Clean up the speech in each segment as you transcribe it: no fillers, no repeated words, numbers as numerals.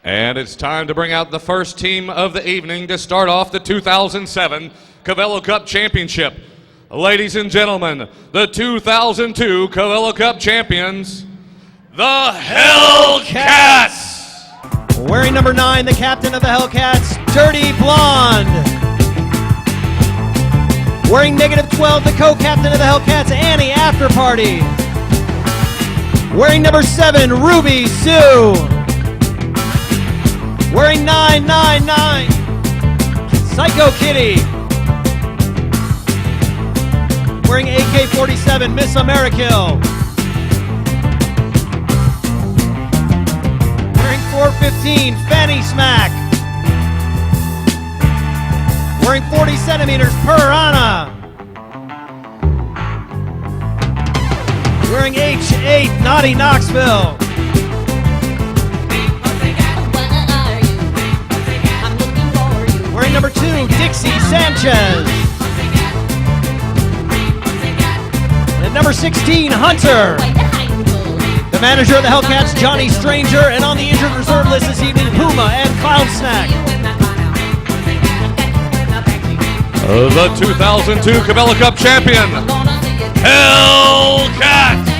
And it's time to bring out the first team of the evening to start off the 2007 Cabello Cup Championship. Ladies and gentlemen, the 2002 Cabello Cup champions, the Hellcats! Wearing number 9, the captain of the Hellcats, Dirty Blonde. Wearing -12, the co-captain of the Hellcats, Annie Afterparty. Wearing number 7, Ruby Sue. Wearing 999, Psycho Kitty. Wearing AK-47, Miss Amerikill. Wearing 415, Fanny Smack. Wearing 40 centimeters, Piranha. Wearing H8, Naughty Knoxville. Wearing number 2, Dixie Sanchez. And number 16, Hunter. The manager of the Hellcats, Johnny Stranger, and on the injured reserve list this evening, Puma and Clown Snack. The 2002 Cabello Cup champion, Hellcats!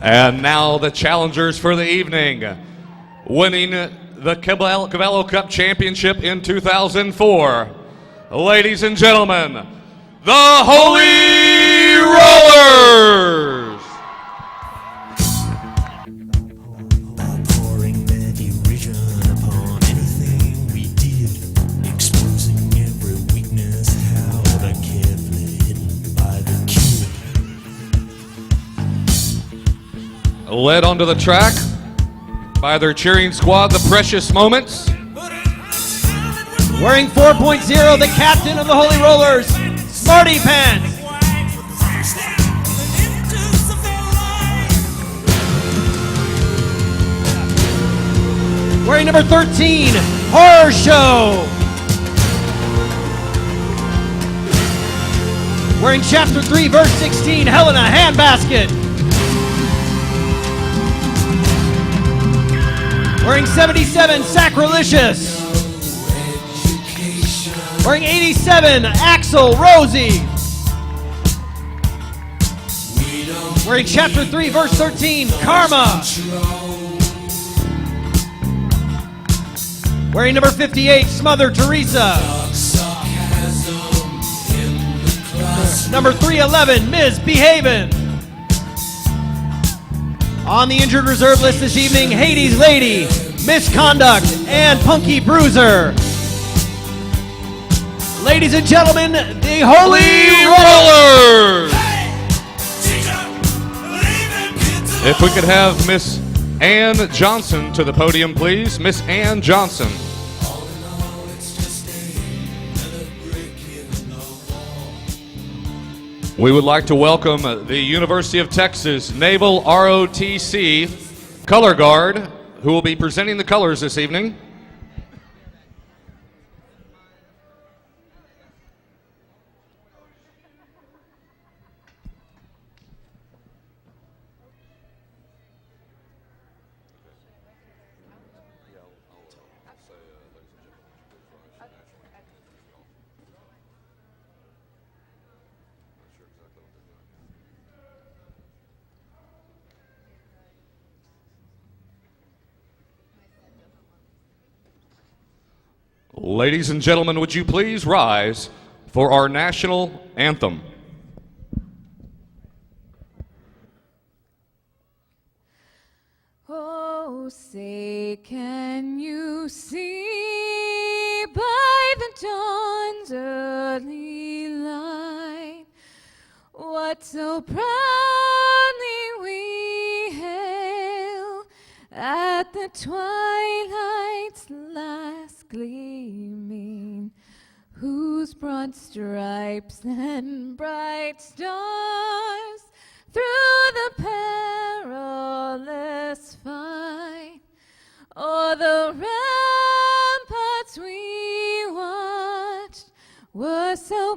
And now the challengers for the evening, winning the Cabello Cup Championship in 2004. Ladies and gentlemen, the Holy Rollers! Led onto the track by their cheering squad, the Precious Moments. Wearing 4.0, the captain of the Holy Rollers, Smarty Pants. Wearing number 13, Horror Show. Wearing chapter 3, verse 16, Helena Handbasket. Wearing 77, Sacrilegious. Wearing 87, Axel Rosie. Wearing chapter 3, verse 13, Karma. Wearing number 58, Smother Teresa. Number 311, Ms. Behavin'. On the injured reserve list this evening, Hades Lady, Misconduct, and Punky Bruiser. Ladies and gentlemen, the Holy Rollers! If we could have Miss Ann Johnson to the podium, please. Miss Ann Johnson. We would like to welcome the University of Texas Naval ROTC Color Guard, who will be presenting the colors this evening. Ladies and gentlemen, would you please rise for our national anthem? Oh, say, can you see by the dawn's early light what so proudly we hail at the twilight's last gleaming, whose broad stripes and bright stars through the perilous fight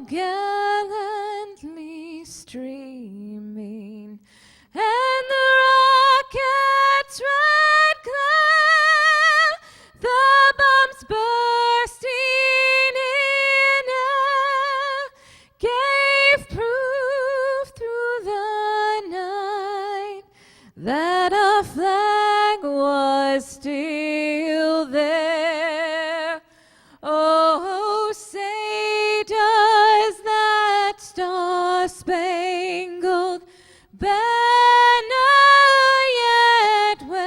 gallantly streaming, and the rocket's red glare, the bombs bursting in air, gave proof through the night that our flag was still there. Oh, say does that star-spangled banner yet wave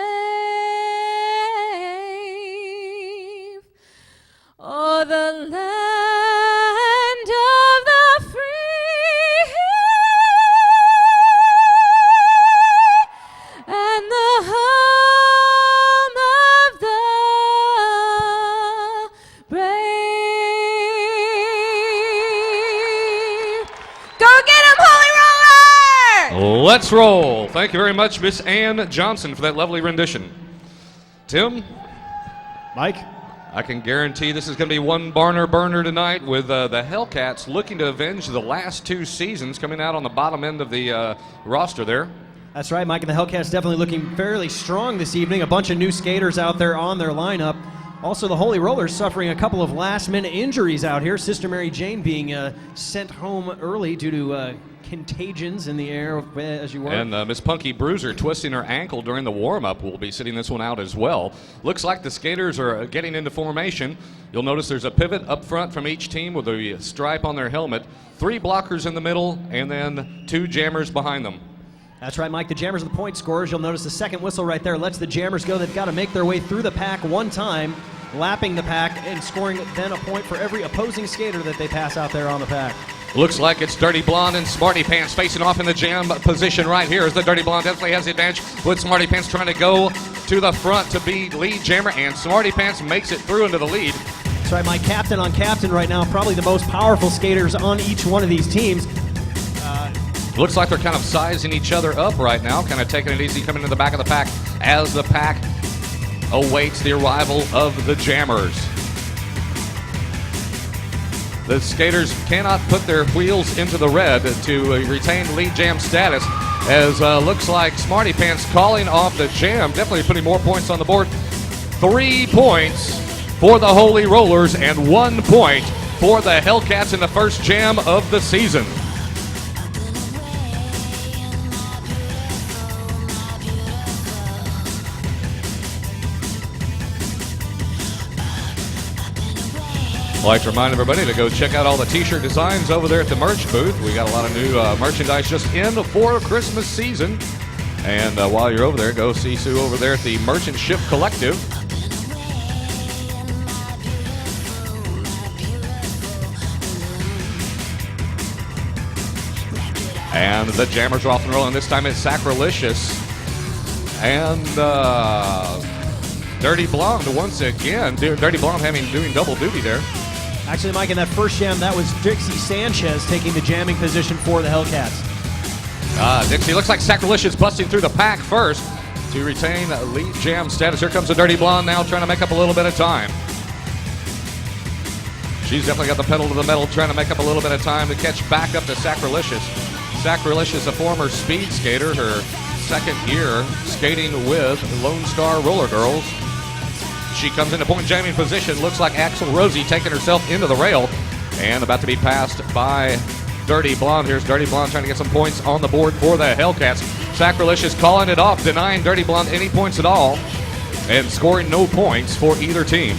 o'er the land of the free and the home of the brave. Go get 'em, Holy Roller! Let's roll. Thank you very much, Miss Ann Johnson, for that lovely rendition. Tim, Mike? I can guarantee this is going to be one barner burner tonight, with the Hellcats looking to avenge the last 2 seasons, coming out on the bottom end of the roster there. That's right, Mike, and the Hellcats definitely looking fairly strong this evening. A bunch of new skaters out there on their lineup. Also, the Holy Rollers suffering a couple of last-minute injuries out here. Sister Mary Jane being sent home early due to contagions in the air, as you were. And Miss Punky Bruiser twisting her ankle during the warm-up will be sitting this one out as well. Looks like the skaters are getting into formation. You'll notice there's a pivot up front from each team with a stripe on their helmet, 3 blockers in the middle, and then 2 jammers behind them. That's right, Mike. The jammers are the point scorers. You'll notice the second whistle right there lets the jammers go. They've got to make their way through the pack one time, lapping the pack and scoring then a point for every opposing skater that they pass out there on the pack. Looks like it's Dirty Blonde and Smarty Pants facing off in the jam position right here, as the Dirty Blonde definitely has the advantage, with Smarty Pants trying to go to the front to be lead jammer, and Smarty Pants makes it through into the lead. That's right, Mike. Captain on captain right now, probably the most powerful skaters on each one of these teams. Looks like they're kind of sizing each other up right now, kind of taking it easy, coming to the back of the pack as the pack awaits the arrival of the jammers. The skaters cannot put their wheels into the red to retain lead jam status, as looks like Smarty Pants calling off the jam, definitely putting more points on the board. 3 points for the Holy Rollers and 1 point for the Hellcats in the first jam of the season. I'd like to remind everybody to go check out all the t-shirt designs over there at the merch booth. We got a lot of new merchandise just in for Christmas season. And while you're over there, go see Sue over there at the Merchant Ship Collective. And the jammers are off and rolling. This time it's Sacrilegious and Dirty Blonde once again. Dirty Blonde doing double duty there. Actually, Mike, in that first jam, that was Dixie Sanchez taking the jamming position for the Hellcats. Dixie, looks like Sacrilegious busting through the pack first to retain lead jam status. Here comes the Dirty Blonde now, trying to make up a little bit of time. She's definitely got the pedal to the metal, trying to make up a little bit of time to catch back up to Sacrilegious. Sacrilegious, a former speed skater, her second year skating with Lone Star Roller Girls. She comes into point jamming position. Looks like Axel Rosie taking herself into the rail and about to be passed by Dirty Blonde. Here's Dirty Blonde trying to get some points on the board for the Hellcats. Sacrilegious calling it off, denying Dirty Blonde any points at all and scoring no points for either team.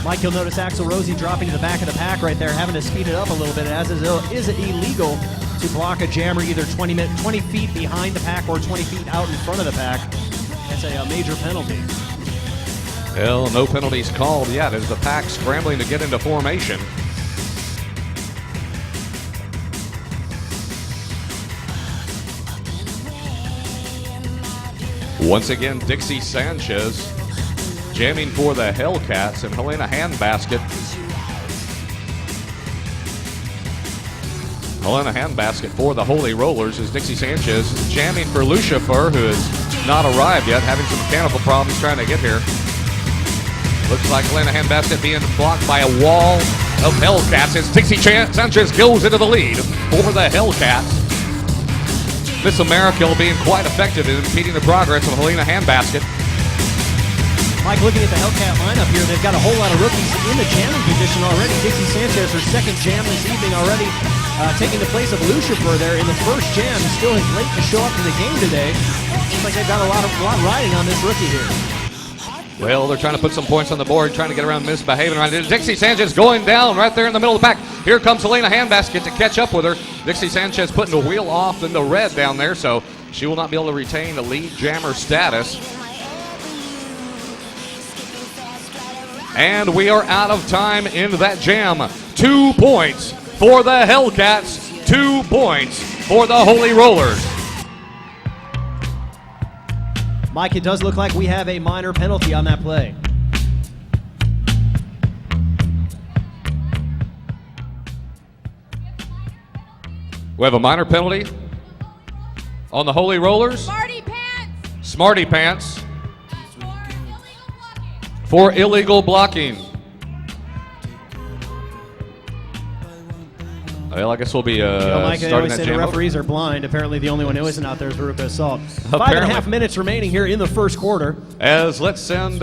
Mike, you'll notice Axel Rosie dropping to the back of the pack right there, having to speed it up a little bit, as is it illegal to block a jammer either 20 feet behind the pack or 20 feet out in front of the pack. That's a major penalty. Well, no penalties called yet as the pack scrambling to get into formation. Once again, Dixie Sanchez jamming for the Hellcats, and Helena Handbasket. Helena Handbasket for the Holy Rollers as Dixie Sanchez jamming for Lucifer, who has not arrived yet, having some mechanical problems trying to get here. Looks like Helena Handbasket being blocked by a wall of Hellcats as Dixie Sanchez goes into the lead for the Hellcats. Miss America being quite effective in impeding the progress of Helena Handbasket. Mike, looking at the Hellcat lineup here, they've got a whole lot of rookies in the jamming position already. Dixie Sanchez, her second jam this evening already, taking the place of Lucifer there in the first jam. Still is late to show up to the game today. Looks like they've got a lot riding on this rookie here. Well, they're trying to put some points on the board, trying to get around misbehaving. Dixie Sanchez going down right there in the middle of the pack. Here comes Helena Handbasket to catch up with her. Dixie Sanchez putting the wheel off in the red down there, so she will not be able to retain the lead jammer status. And we are out of time in that jam. 2 points for the Hellcats, 2 points for the Holy Rollers. Mike, it does look like we have a minor penalty on that play. We have a minor penalty on the Holy Rollers. Smarty Pants. Smarty Pants for illegal blocking. Well, I guess we'll be Mike, they starting always that say jam the up. referees are blind. Apparently, the only one who isn't out there is Veruca Assault. Apparently. 5.5 minutes remaining here in the first quarter. As let's send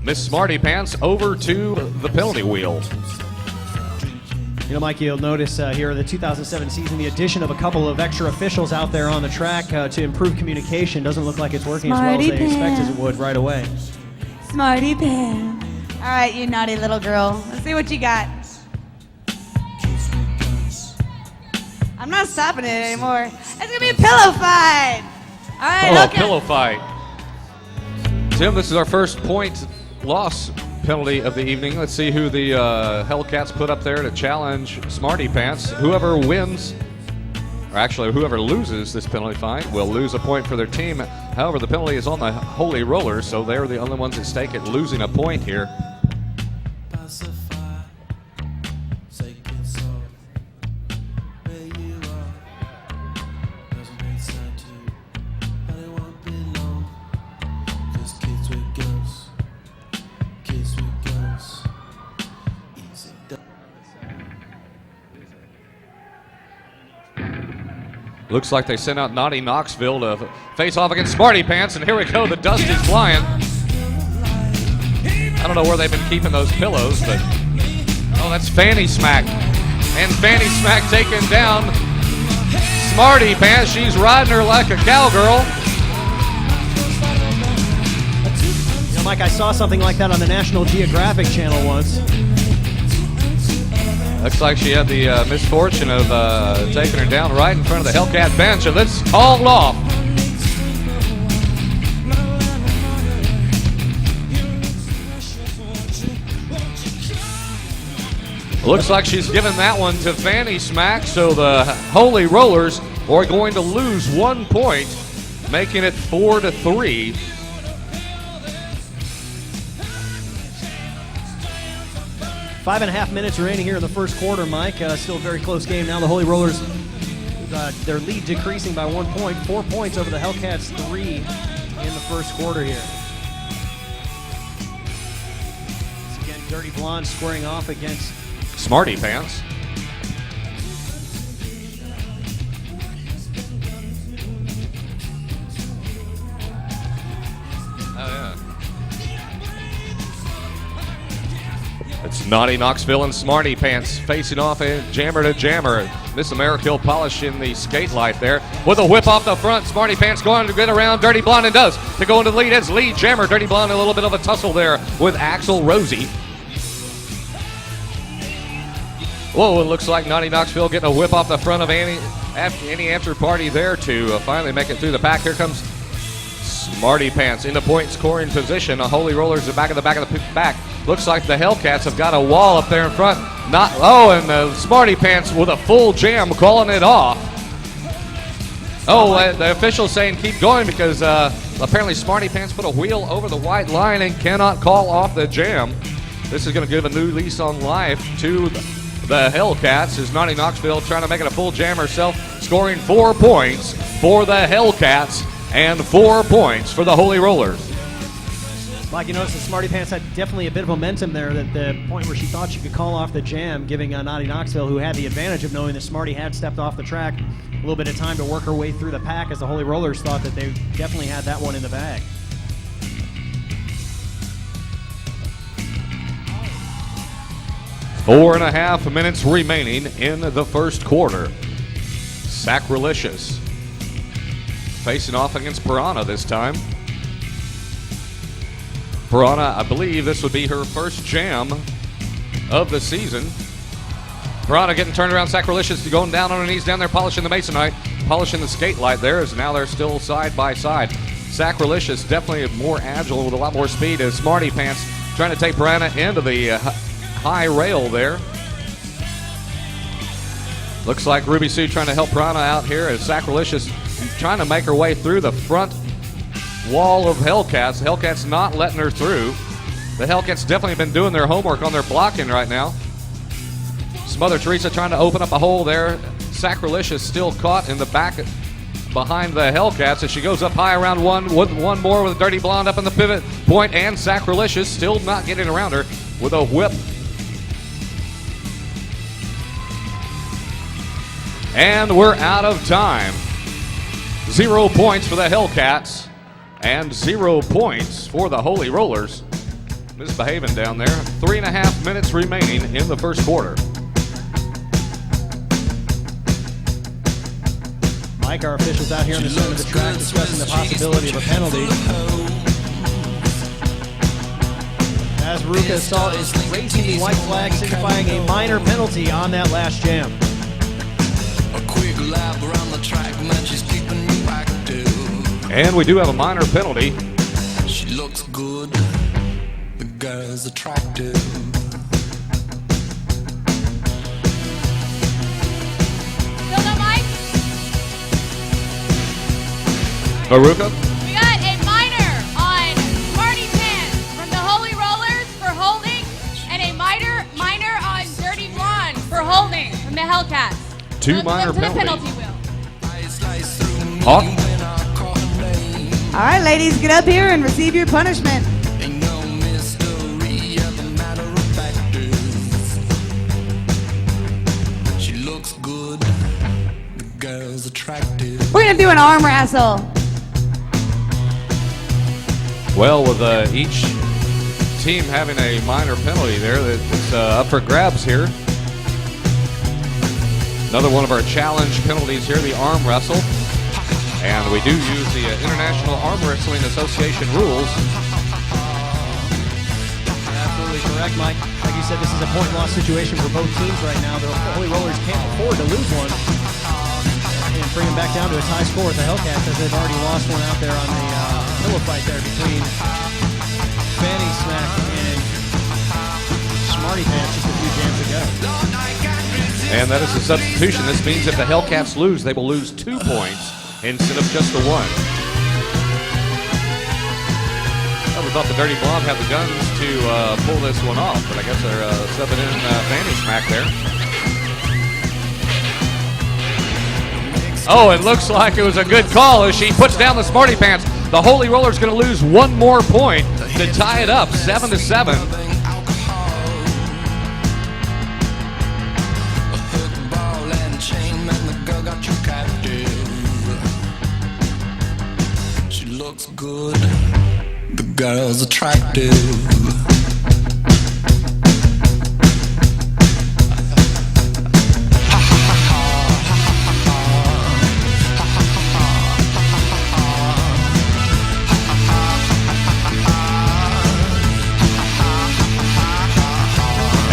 Miss Smarty Pants over to the penalty wheel. You know, Mike, you'll notice here in the 2007 season, the addition of a couple of extra officials out there on the track to improve communication doesn't look like it's working as well as they expected it would right away. Smarty Pants. All right, you naughty little girl. Let's see what you got. I'm not stopping it anymore. It's gonna be a pillow fight. All right, okay. Pillow fight. Tim, this is our first point loss penalty of the evening. Let's see who the Hellcats put up there to challenge Smarty Pants. Whoever wins, or actually whoever loses this penalty fight will lose a point for their team. However, the penalty is on the Holy Rollers, so they're the only ones at stake at losing a point here. Looks like they sent out Naughty Knoxville to face off against Smarty Pants, and here we go, the dust is flying. I don't know where they've been keeping those pillows, but oh, that's Fanny Smack. And Fanny Smack taking down Smarty Pants. She's riding her like a cowgirl. You know, Mike, I saw something like that on the National Geographic channel once. Looks like she had the misfortune of taking her down right in front of the Hellcat bench, and it's called off. Looks like she's given that one to Fanny Smack, so the Holy Rollers are going to lose 1 point, making it 4-3. 5.5 minutes remaining here in the first quarter, Mike. Still a very close game now. The Holy Rollers, their lead decreasing by 1 point. 4 points over the Hellcats, 3 in the first quarter here. Once again, Dirty Blonde squaring off against Smarty Pants. It's Naughty Knoxville and Smarty Pants facing off a jammer to jammer. Miss America polishing the skate light there with a whip off the front. Smarty Pants going to get around Dirty Blonde and does to go into the lead as lead jammer. Dirty Blonde a little bit of a tussle there with Axel Rosie. Whoa, it looks like Naughty Knoxville getting a whip off the front of any after party there to finally make it through the pack. Here comes Smarty Pants in the point scoring position. The Holy Rollers are back of the back. Looks like the Hellcats have got a wall up there in front. And the Smarty Pants with a full jam calling it off. The official's saying keep going because apparently Smarty Pants put a wheel over the white line and cannot call off the jam. This is going to give a new lease on life to the Hellcats as Naughty Knoxville trying to make it a full jam herself, scoring 4 points for the Hellcats and 4 points for the Holy Rollers. Like you noticed, the Smarty Pants had definitely a bit of momentum there at the point where she thought she could call off the jam, giving Naughty Knoxville, who had the advantage of knowing that Smarty had stepped off the track, a little bit of time to work her way through the pack, as the Holy Rollers thought that they definitely had that one in the bag. Four and a half minutes remaining in the first quarter. Sacrilegious facing off against Piranha this time. Piranha, I believe this would be her first jam of the season. Piranha getting turned around. Sacrilegious going down on her knees down there, polishing the masonite, polishing the skate light there, as now they're still side by side. Sacrilegious definitely more agile with a lot more speed as Smarty Pants trying to take Piranha into the high rail there. Looks like Ruby Sue trying to help Piranha out here as Sacrilegious trying to make her way through the front wall of Hellcats. Hellcats not letting her through. The Hellcats definitely been doing their homework on their blocking right now. Mother Teresa trying to open up a hole there. Sacrilegious still caught in the back behind the Hellcats as she goes up high around one with one more with a Dirty Blonde up in the pivot point, and Sacrilegious still not getting around her with a whip. And we're out of time. 0 points for the Hellcats and 0 points for the Holy Rollers. Misbehaving down there. 3.5 minutes remaining in the first quarter. Mike, our officials out here on the center of the track discussing the possibility of a penalty. As Ruka Assault is raising the white flag, signifying a minor penalty on that last jam. A quick lap around the track, man, she's keeping you active. And we do have a minor penalty. She looks good, the girl's attractive. Still no mic? Aruka? We got a minor on Smarty Pants from the Holy Rollers for holding, and a minor on Dirty Blonde for holding from the Hellcats. Two minor to the penalties. penalty wheel. Hawk? All right, ladies, get up here and receive your punishment. Ain't no mystery of the matter of fact is, she looks good, the girl's attractive. We're gonna do an arm wrestle. Well, with each team having a minor penalty there, it's up for grabs here. Another one of our challenge penalties here, the arm wrestle. And we do use the International Arm Wrestling Association rules. Absolutely correct, Mike. Like you said, this is a point-loss situation for both teams right now. The Holy Rollers can't afford to lose one and bring them back down to a tie score with the Hellcats, as they've already lost one out there on the pillow fight there between Fanny Smack and Smarty Pants just a few jams ago. And that is a substitution. This means if the Hellcats lose, they will lose 2 points instead of just the 1. Well, we thought the Dirty Blonde had the guns to pull this one off, but I guess they're subbing in Fanny Smack there. Oh, it looks like it was a good call as she puts down the Smarty Pants. The Holy Roller's going to lose 1 more point to tie it up, 7-7. She looks good, the girl's attractive.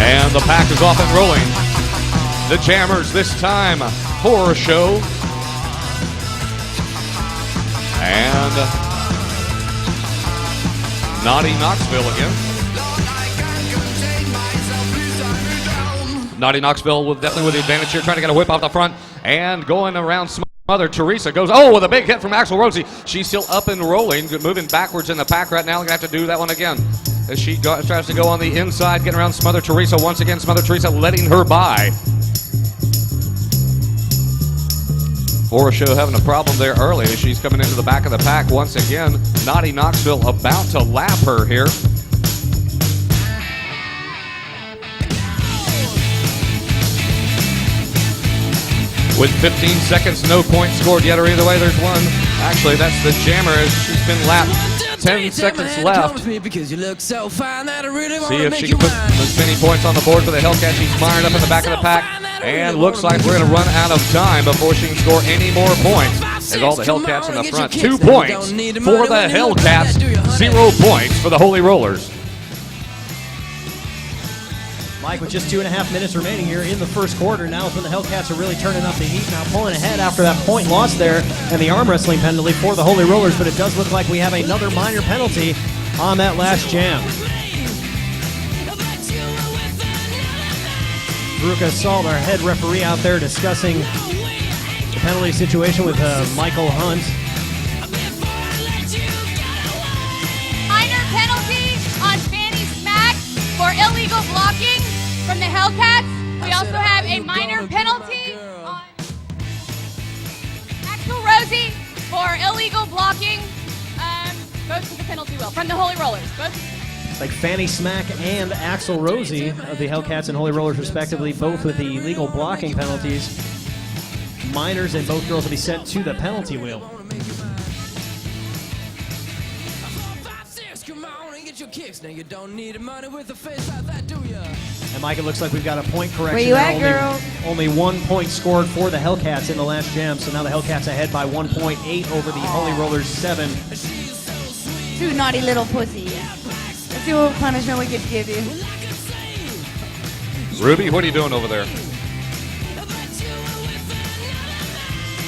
And the pack is off and rolling. The Jammers this time, horror show. And Naughty Knoxville again. Naughty Knoxville definitely with the advantage here, trying to get a whip off the front and going around Mother Teresa goes, oh, with a big hit from Axel Rosie. She's still up and rolling, moving backwards in the pack right now. Gonna have to do that one again as she tries to go on the inside, getting around Mother Teresa once again. Mother Teresa letting her by. Show having a problem there early as she's coming into the back of the pack once again. Naughty Knoxville about to lap her here. With 15 seconds, no points scored yet, or either way, there's one. Actually, that's the Jammer as she's been lapped. 10 seconds left. See if she can put as many points on the board for the Hellcats. She's mired up in the back of the pack. And looks like we're going to run out of time before she can score any more points. As all the Hellcats in the front. 2 points for the Hellcats. 0 points for the Holy Rollers. Mike, with just 2.5 minutes remaining here in the first quarter, now is when the Hellcats are really turning up the heat. Now pulling ahead after that point loss there and the arm wrestling penalty for the Holy Rollers, but it does look like we have another minor penalty on that last jam. Veruca Salt, our head referee, out there discussing the penalty situation with Michael Hunt. Minor penalty on Fanny Smack for illegal blocking from the Hellcats. We also have a minor penalty on Axel Rosie for illegal blocking. Goes to the penalty wheel from the Holy Rollers. Like Fanny Smack and Axel Rosie of the Hellcats and Holy Rollers respectively, both with the illegal blocking penalties. Minors and both girls will be sent to the penalty wheel. And Mike, it looks like we've got a point correction. Where you at, girl? Only 1 point scored for the Hellcats in the last jam, so now the Hellcats ahead by 1.8 over the Holy Rollers 7. 2 naughty little pussies. Let's see what punishment we could give you. Ruby, what are you doing over there?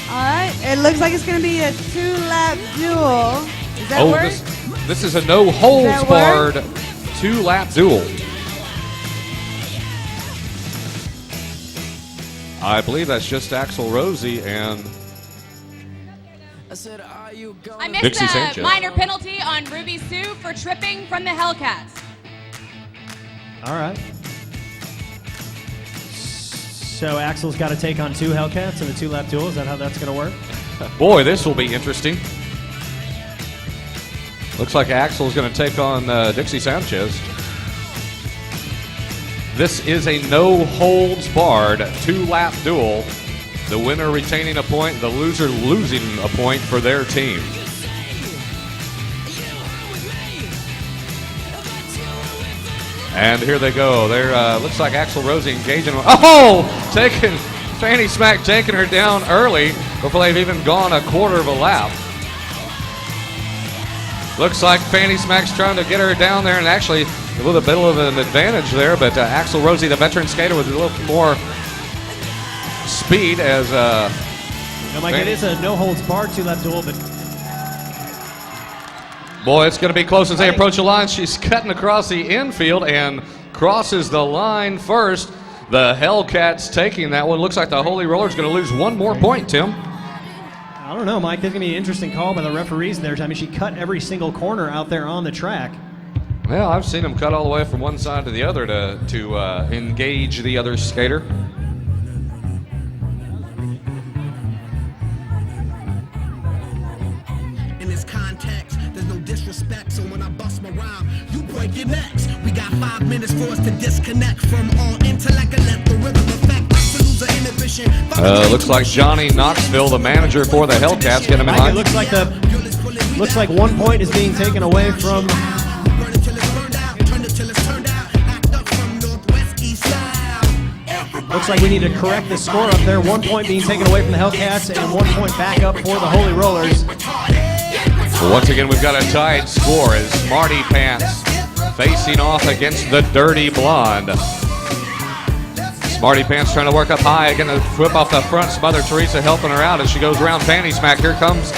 Alright, it looks like it's going to be a 2-lap duel. Does that work? This is a no-holds-barred 2-lap duel. I believe that's just Axel Rosie and I missed Dixie the Sanchez. minor penalty on Ruby Sue for tripping from the Hellcats. All right. So Axel's got to take on 2 Hellcats in a 2-lap duel. Is that how that's going to work? boy, this will be interesting. Looks like Axel's going to take on Dixie Sanchez. This is a no-holds-barred 2-lap duel. The winner retaining a point, the loser losing a point for their team. And here they go. There looks like Axel Rosie engaging. Oh! Taking Fanny Smack, taking her down early before they've even gone a quarter of a lap. Looks like Fanny Smack's trying to get her down there, and actually a little bit of an advantage there, but Axel Rosie, the veteran skater, with a little more speed as Mike, it is a no-holds-barred 2-lap duel, but boy, it's going to be close as they approach the line. She's cutting across the infield and crosses the line first. The Hellcats taking that one. Looks like the Holy Rollers going to lose 1 more point, Tim. I don't know, Mike. This is going to be an interesting call by the referees there. I mean, she cut every single corner out there on the track. Well, I've seen them cut all the way from one side to the other to engage the other skater. In this context, there's no disrespect, so when I bust my rhyme, you break your necks. We got 5 minutes for us to disconnect from all intellect and let the rhythm affect. Looks like Johnny Knoxville, the manager for the Hellcats, get him in line. It looks like 1 point is being taken away from. Looks like we need to correct the score up there. 1 point being taken away from the Hellcats and 1 point back up for the Holy Rollers. Well, once again, we've got a tied score as Smarty Pants facing off against the Dirty Blonde. Smarty Pants trying to work up high, going to whip off the front. Mother Teresa helping her out as she goes around Fanny Smack. Here comes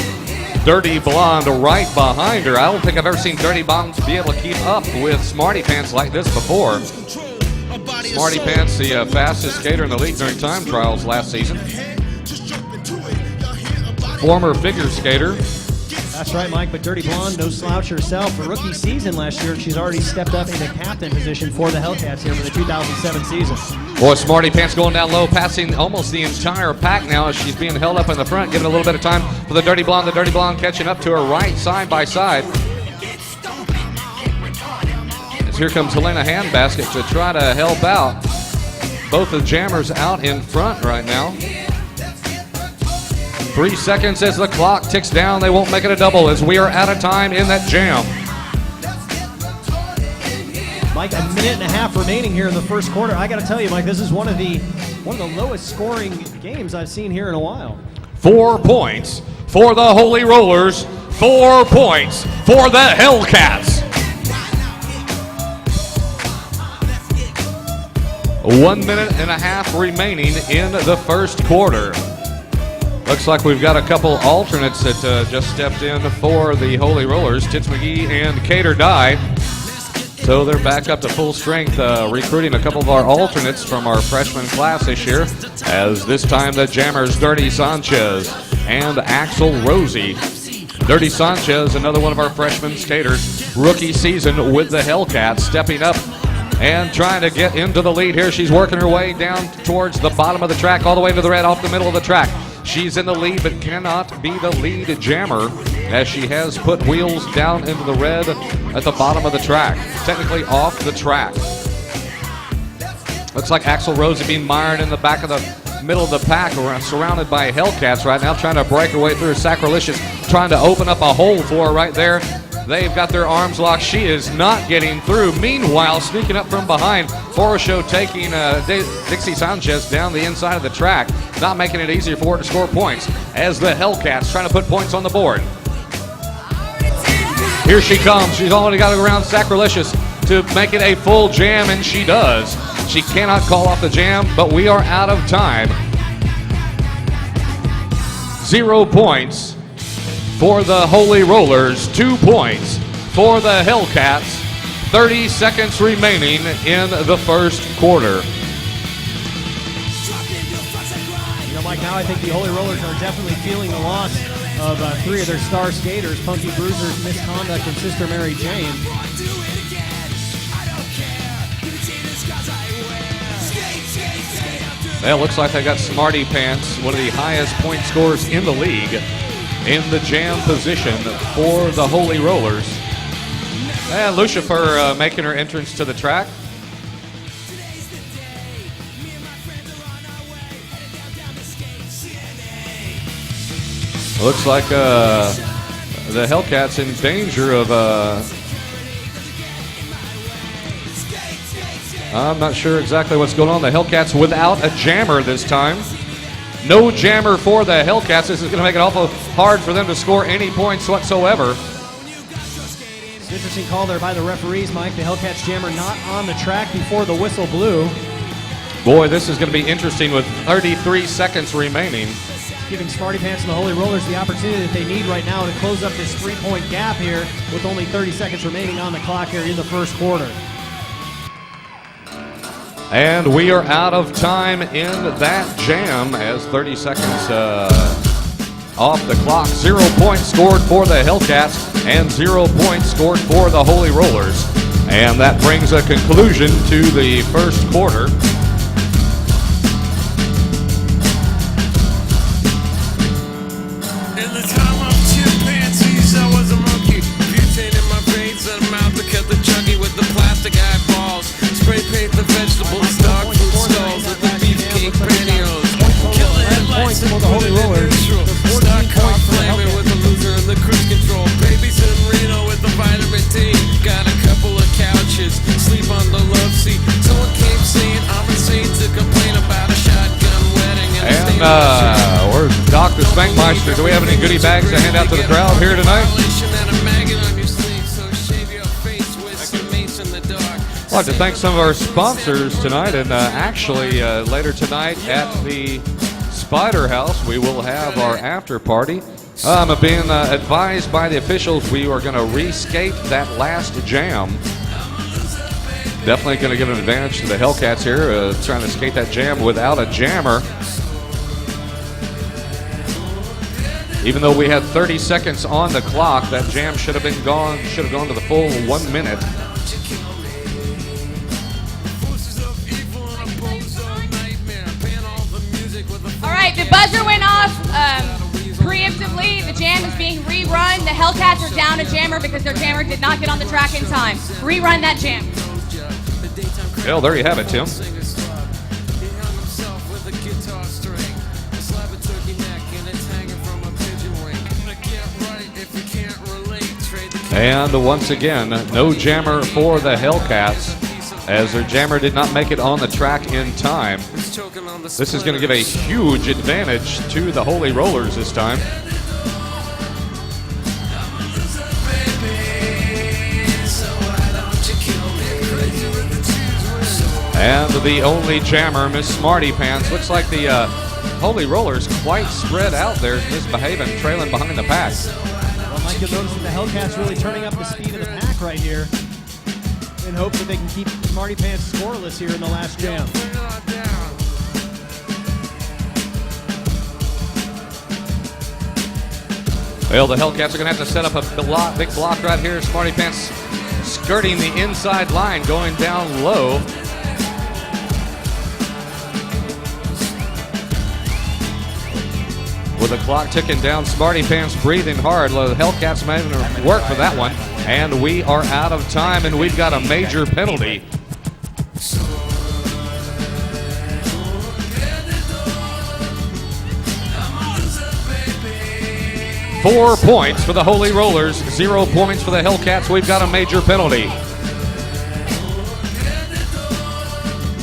Dirty Blonde right behind her. I don't think I've ever seen Dirty Blonde be able to keep up with Smarty Pants like this before. Smarty Pants, the fastest skater in the league during time trials last season. Former figure skater. That's right, Mike, but Dirty Blonde, no slouch herself. For rookie season last year, she's already stepped up into captain position for the Hellcats here for the 2007 season. Boy, Smarty Pants going down low, passing almost the entire pack now as she's being held up in the front, giving a little bit of time for the Dirty Blonde. The Dirty Blonde catching up to her right side by side. As here comes Helena Handbasket to try to help out. Both the jammers out in front right now. 3 seconds as the clock ticks down. They won't make it a double as we are out of time in that jam. Mike, a minute and a half remaining here in the first quarter. I got to tell you, Mike, this is one of the lowest scoring games I've seen here in a while. 4 points for the Holy Rollers. 4 points for the Hellcats. 1 minute and a half remaining in the first quarter. Looks like we've got a couple alternates that just stepped in for the Holy Rollers, Tits McGee and Cater Dye. So they're back up to full strength, recruiting a couple of our alternates from our freshman class this year, as this time the jammers Dirty Sanchez and Axel Rosie. Dirty Sanchez, another one of our freshman skaters, rookie season with the Hellcats, stepping up and trying to get into the lead here. She's working her way down towards the bottom of the track, all the way to the red off the middle of the track. She's in the lead, but cannot be the lead jammer, as she has put wheels down into the red at the bottom of the track, technically off the track. Looks like Axel Rosie being mired in the back of the middle of the pack, surrounded by Hellcats right now, trying to break her way through. Sacrilegious trying to open up a hole for her right there. They've got their arms locked. She is not getting through. Meanwhile, sneaking up from behind, Foroshow taking Dixie Sanchez down the inside of the track, not making it easier for her to score points, as the Hellcats trying to put points on the board. Here she comes. She's only got to go around Sacrilegious to make it a full jam, and she does. She cannot call off the jam, but we are out of time. 0 points for the Holy Rollers, 2 points for the Hellcats. 30 seconds remaining in the first quarter. You know, Mike, now I think the Holy Rollers are definitely feeling the loss of 3 of their star skaters, Punky Bruiser's Misconduct and Sister Mary Jane. Well, it looks like they got Smarty Pants, one of the highest point scorers in the league, in the jam position for the Holy Rollers. And Lucifer making her entrance to the track. Looks like the Hellcats in danger of I'm not sure exactly what's going on. The Hellcats without a jammer this time. No jammer for the Hellcats. This is going to make it awful hard for them to score any points whatsoever. It's an interesting call there by the referees, Mike. The Hellcats jammer not on the track before the whistle blew. Boy, this is going to be interesting with 33 seconds remaining. Giving Smarty Pants and the Holy Rollers the opportunity that they need right now to close up this 3-point gap here with only 30 seconds remaining on the clock here in the first quarter. And we are out of time in that jam as 30 seconds off the clock. 0 points scored for the Hellcats and 0 points scored for the Holy Rollers. And that brings a conclusion to the first quarter. In the time of chimpanzees, I was a monkey. Butane in my veins and a mouth to cut the chunky with the plastic eyeballs. Spray paint the vegetables, dog food stalls with the beefcake pantyhose. Killing headlights for the Holy Rollers. Stock car flaming with the loser and the cruise control. Babies in Reno with the vitamin D. Got a couple of couches, sleep on the love seat. Someone came saying I'm insane to complain about a shotgun wedding. And where's Doc the Spankmeister? Do we have any goodie bags to hand out to the crowd here tonight? I'd like to thank some of our sponsors tonight, and actually later tonight at the Spider House we will have our after party. I'm being advised by the officials we are going to re-skate that last jam. Definitely going to give an advantage to the Hellcats here, trying to skate that jam without a jammer. Even though we had 30 seconds on the clock, that jam should have been gone. Should have gone to the full 1 minute. All right, the buzzer went off preemptively. The jam is being rerun. The Hellcats are down a jammer because their jammer did not get on the track in time. Rerun that jam. Well, there you have it, Tim. And once again, no jammer for the Hellcats, as their jammer did not make it on the track in time. This is going to give a huge advantage to the Holy Rollers this time. And the only jammer, Miss Smarty Pants. Looks like the Holy Rollers quite spread out there, misbehaving, trailing behind the pack. Well, Mike, you'll notice that the Hellcats really turning up the speed of the pack right here in hopes that they can keep Smarty Pants scoreless here in the last jam. Well, the Hellcats are going to have to set up a big block right here. Smarty Pants skirting the inside line, going down low. With the clock ticking down, Smarty Pants breathing hard. The Hellcats managing to work for that one. And we are out of time, and we've got a major penalty. Four points for the Holy Rollers, 0 points for the Hellcats. We've got a major penalty.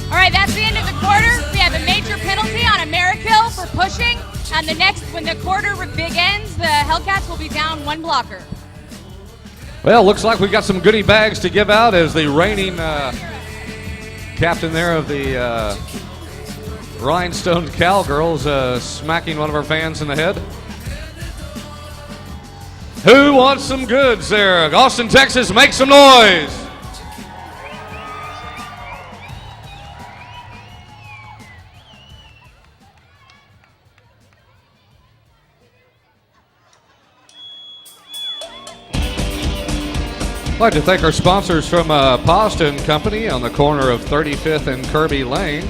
All right, that's the end of the quarter. We have a major penalty on Amerikill for pushing. And the next, when the quarter begins, the Hellcats will be down 1 blocker. Well, looks like we've got some goodie bags to give out as the reigning captain there of the Rhinestone Cowgirls smacking one of our fans in the head. Who wants some goods there? Austin, Texas, make some noise. I'd like to thank our sponsors from Poston Company on the corner of 35th and Kirby Lane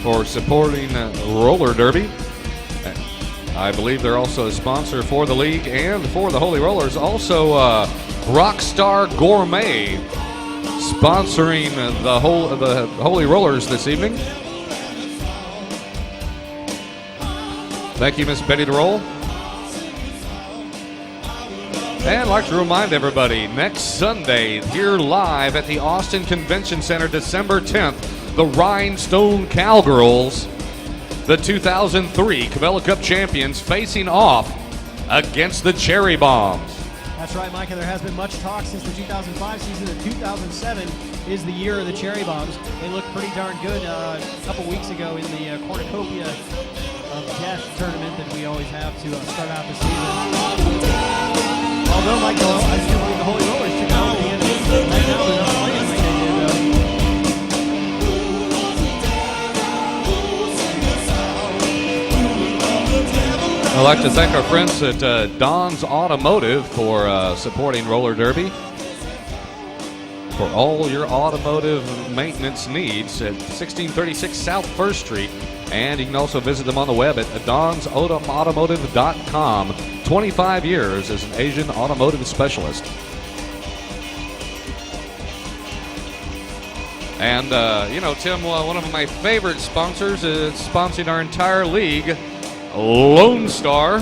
for supporting Roller Derby. I believe they're also a sponsor for the league and for the Holy Rollers. Also, Rockstar Gourmet sponsoring the Holy Rollers this evening. Thank you, Miss Betty DeRoll. And I'd like to remind everybody, next Sunday, here live at the Austin Convention Center, December 10th, the Rhinestone Cowgirls, the 2003 Cabela Cup champions, facing off against the Cherry Bombs. That's right, Mike, and there has been much talk since the 2005 season that 2007 is the year of the Cherry Bombs. They looked pretty darn good a couple weeks ago in the cornucopia of death tournament that we always have to start out the season. Although, Mike, I still believe the Holy Rollers took out at the end of the season. Right now, they're not playing like they did, I'd like to thank our friends at Don's Automotive for supporting Roller Derby. For all your automotive maintenance needs at 1636 South 1st Street. And you can also visit them on the web at donsautomotive.com. 25 years as an Asian automotive specialist. And, Tim, one of my favorite sponsors is sponsoring our entire league, Lone Star.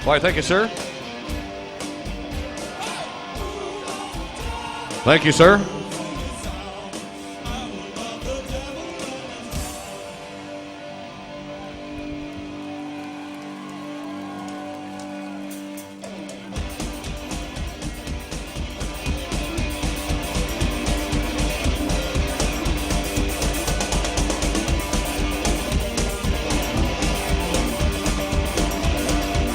Why, thank you, sir. Thank you, sir.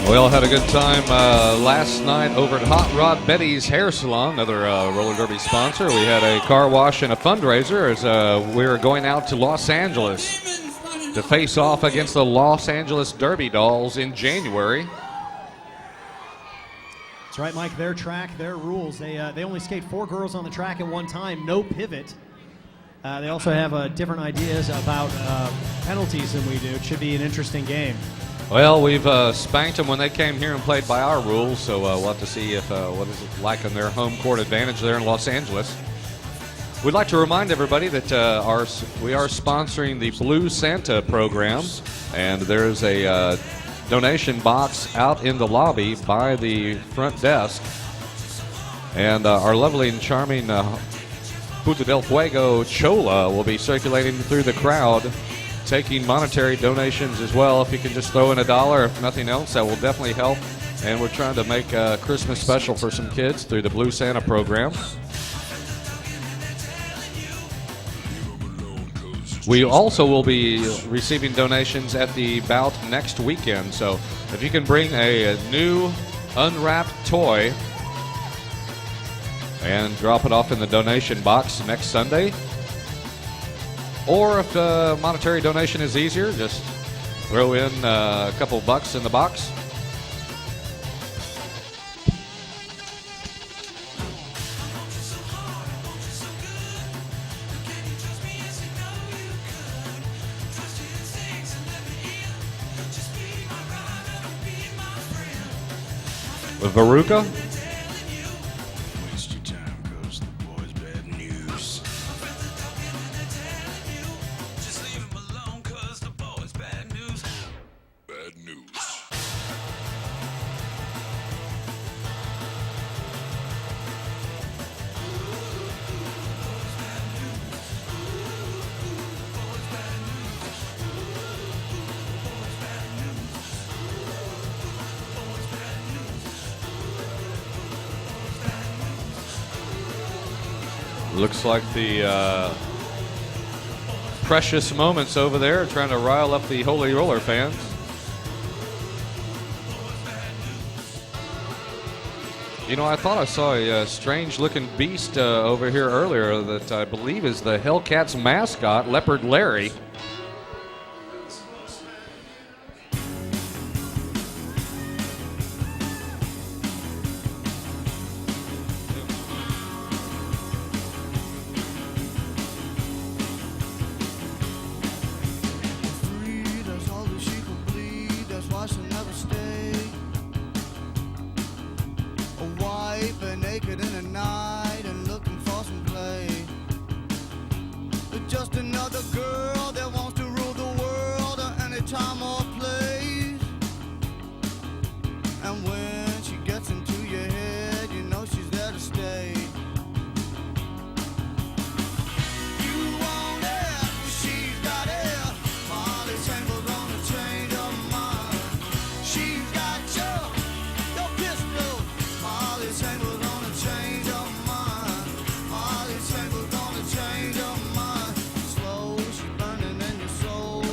We all had a good time last night over at Hot Rod Betty's Hair Salon, another Roller Derby sponsor. We had a car wash and a fundraiser as we were going out to Los Angeles to face off against the Los Angeles Derby Dolls in January. That's right, Mike. Their track, their rules. They only skate 4 girls on the track at one time, no pivot. They also have different ideas about penalties than we do. It should be an interesting game. Well, we've spanked them when they came here and played by our rules, so we'll have to see if what is it like on their home court advantage there in Los Angeles. We'd like to remind everybody that we are sponsoring the Blue Santa program, and there's a donation box out in the lobby by the front desk. And our lovely and charming Punta del Fuego Chola will be circulating through the crowd, taking monetary donations as well. If you can just throw in $1, if nothing else, that will definitely help. And we're trying to make a Christmas special for some kids through the Blue Santa program. We also will be receiving donations at the bout next weekend. So if you can bring a new unwrapped toy and drop it off in the donation box next Sunday. Or if the monetary donation is easier, just throw in a couple bucks in the box. Veruca. Looks like the precious moments over there trying to rile up the Holy Roller fans. You know, I thought I saw a strange-looking beast over here earlier that I believe is the Hellcats mascot, Leopard Larry.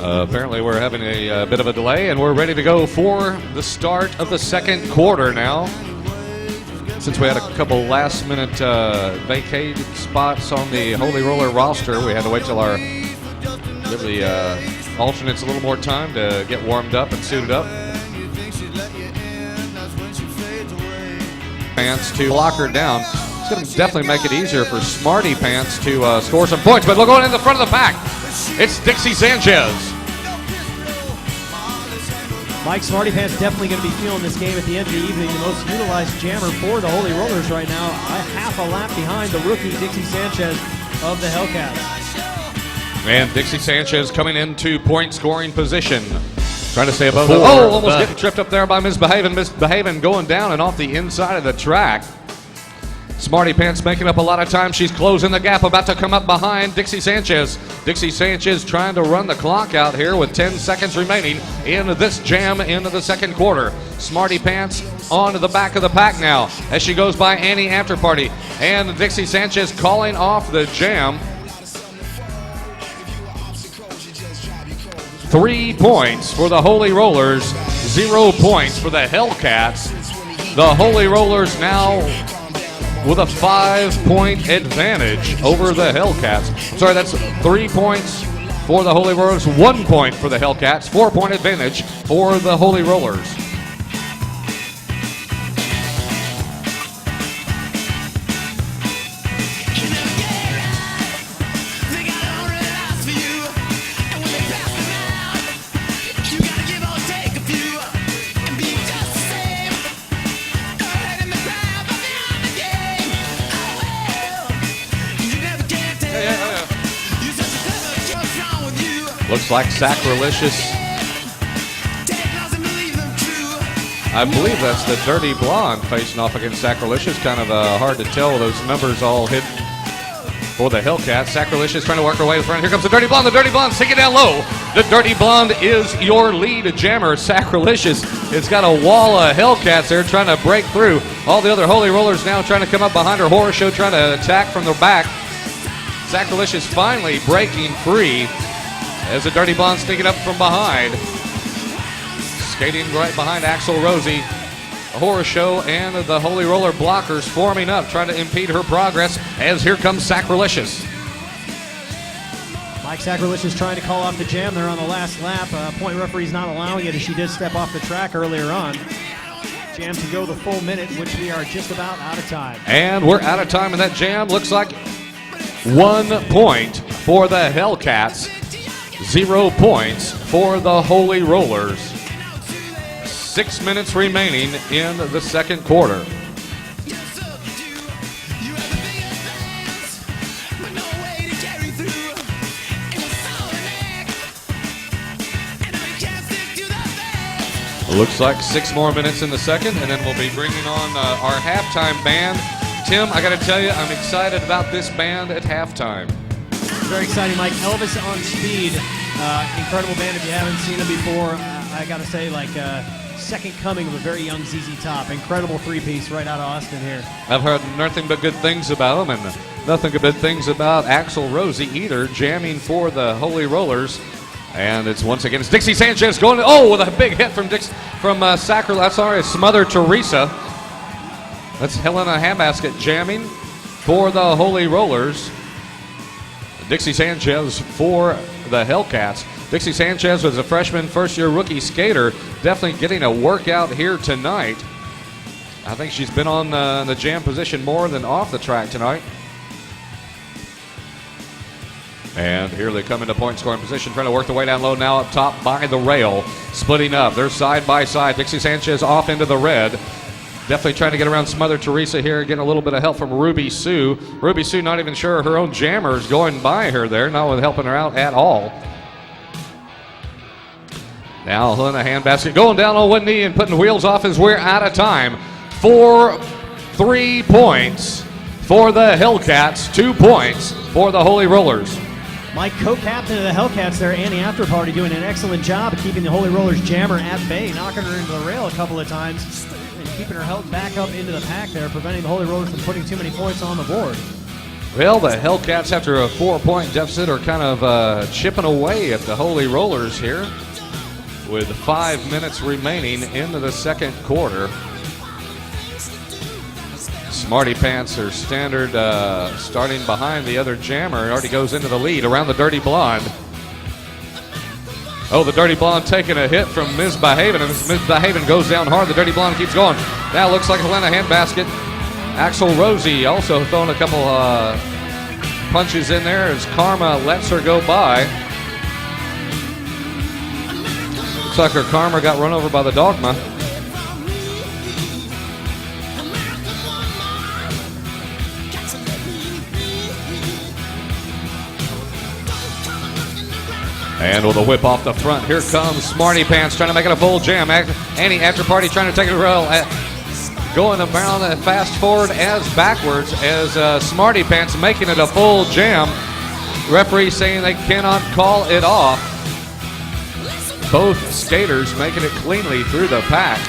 Apparently we're having a bit of a delay, and we're ready to go for the start of the second quarter now. Since we had a couple last-minute vacated spots on the Holy Roller roster, we had to wait till give the alternates a little more time to get warmed up and suited up. Pants to lock her down. It's going to definitely make it easier for Smarty Pants to score some points, but look, going in the front of the pack. It's Dixie Sanchez. Mike, Smarty Pants definitely going to be feeling this game at the end of the evening. The most utilized jammer for the Holy Rollers right now, half a lap behind the rookie Dixie Sanchez of the Hellcats. And Dixie Sanchez coming into point scoring position. Trying to stay above the... Oh, almost getting tripped up there by Misbehavin'. Misbehavin' going down and off the inside of the track. Smarty Pants making up a lot of time. She's closing the gap, about to come up behind Dixie Sanchez. Dixie Sanchez trying to run the clock out here with 10 seconds remaining in this jam into the second quarter. Smarty Pants on the back of the pack now as she goes by Annie Afterparty. And Dixie Sanchez calling off the jam. 3 points for the Holy Rollers, 0 points for the Hellcats. The Holy Rollers now with a 5-point advantage over the Hellcats. Sorry, that's 3 points for the Holy Rollers, 1 point for the Hellcats, 4-point advantage for the Holy Rollers. Looks like Sacrilegious. I believe that's the Dirty Blonde facing off against Sacrilegious. Kind of hard to tell with those numbers all hidden for the Hellcats. Sacrilegious trying to work her way to the front. Here comes the Dirty Blonde. The Dirty Blonde sinking down low. The Dirty Blonde is your lead jammer. Sacrilegious. It's got a wall of Hellcats there trying to break through. All the other Holy Rollers now trying to come up behind her. Horror Show trying to attack from the back. Sacrilegious finally breaking free as the Dirty Blonde sneaking up from behind. Skating right behind Axel Rosie. A Horror Show and the Holy Roller blockers forming up, trying to impede her progress as here comes Sacrilegious. Mike Sacrilegious trying to call off the jam there on the last lap. Point referee's not allowing it as she did step off the track earlier on. Jam to go the full minute, which we are just about out of time. And we're out of time in that jam. Looks like 1 point for the Hellcats. 0 points for the Holy Rollers. 6 minutes remaining in the second quarter. Looks like 6 more minutes in the second, and then we'll be bringing on our halftime band. Tim, I got to tell you, I'm excited about this band at halftime. Very exciting, Mike. Elvis on Speed. Incredible band if you haven't seen them before. I got to say, like, second coming of a very young ZZ Top. Incredible three-piece right out of Austin here. I've heard nothing but good things about them, and nothing but good things about Axel Rosie either, jamming for the Holy Rollers. And it's once again, it's Dixie Sanchez going, with a big hit from Smother Teresa. That's Helena Handbasket jamming for the Holy Rollers. Dixie Sanchez for the Hellcats. Dixie Sanchez was a freshman, first-year rookie skater, definitely getting a workout here tonight. I think she's been on the jam position more than off the track tonight. And here they come into point scoring position, trying to work their way down low now up top by the rail, splitting up. They're side by side. Dixie Sanchez off into the red. Definitely trying to get around Smother Teresa here, getting a little bit of help from Ruby Sue. Ruby Sue not even sure her own jammer is going by her there, not with helping her out at all. Now Helena Handbasket going down on one knee and putting wheels off as we're out of time. 3 points for the Hellcats, 2 points for the Holy Rollers. Mike, co-captain of the Hellcats there, Annie Afterparty, doing an excellent job of keeping the Holy Rollers jammer at bay, knocking her into the rail a couple of times, and keeping her held back up into the pack there, preventing the Holy Rollers from putting too many points on the board. Well, the Hellcats, after a 4-point deficit, are kind of chipping away at the Holy Rollers here with 5 minutes remaining into the second quarter. Smarty Pants are standard starting behind the other jammer. Already goes into the lead around the Dirty Blonde. Oh, the Dirty Blonde taking a hit from Ms. Behaven, and Ms. Behaven goes down hard. The Dirty Blonde keeps going. Now looks like Helena Handbasket. Axel Rosie also throwing a couple punches in there as Karma lets her go by. Looks like her Karma got run over by the Dogma. And with a whip off the front, here comes Smarty Pants trying to make it a full jam. Annie Afterparty trying to take it real, going around fast forward as backwards as Smarty Pants making it a full jam. Referee saying they cannot call it off. Both skaters making it cleanly through the pack.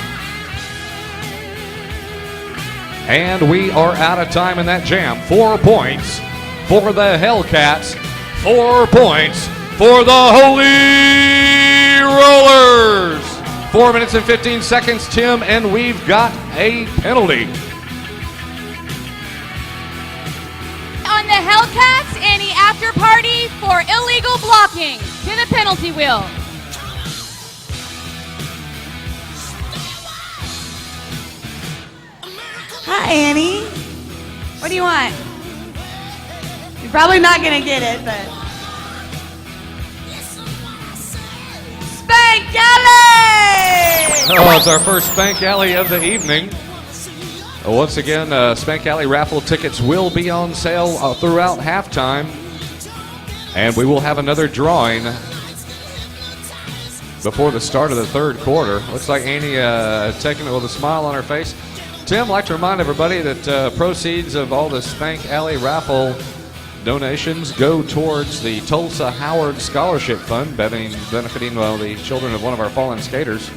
And we are out of time in that jam. 4 points for the Hellcats. 4 points for the Holy Rollers. 4 minutes and 15 seconds, Tim, and we've got a penalty. On the the Hellcats, any after party for illegal blocking to the penalty wheel. Hi, Annie. What do you want? You're probably not gonna get it, but Spank Alley! Oh, it's our first Spank Alley of the evening. Once again, Spank Alley raffle tickets will be on sale throughout halftime. And we will have another drawing before the start of the third quarter. Looks like Annie taking it with a smile on her face. Tim, I'd like to remind everybody that proceeds of all the Spank Alley raffle donations go towards the Tulsa Howard Scholarship Fund, benefiting the children of one of our fallen skaters.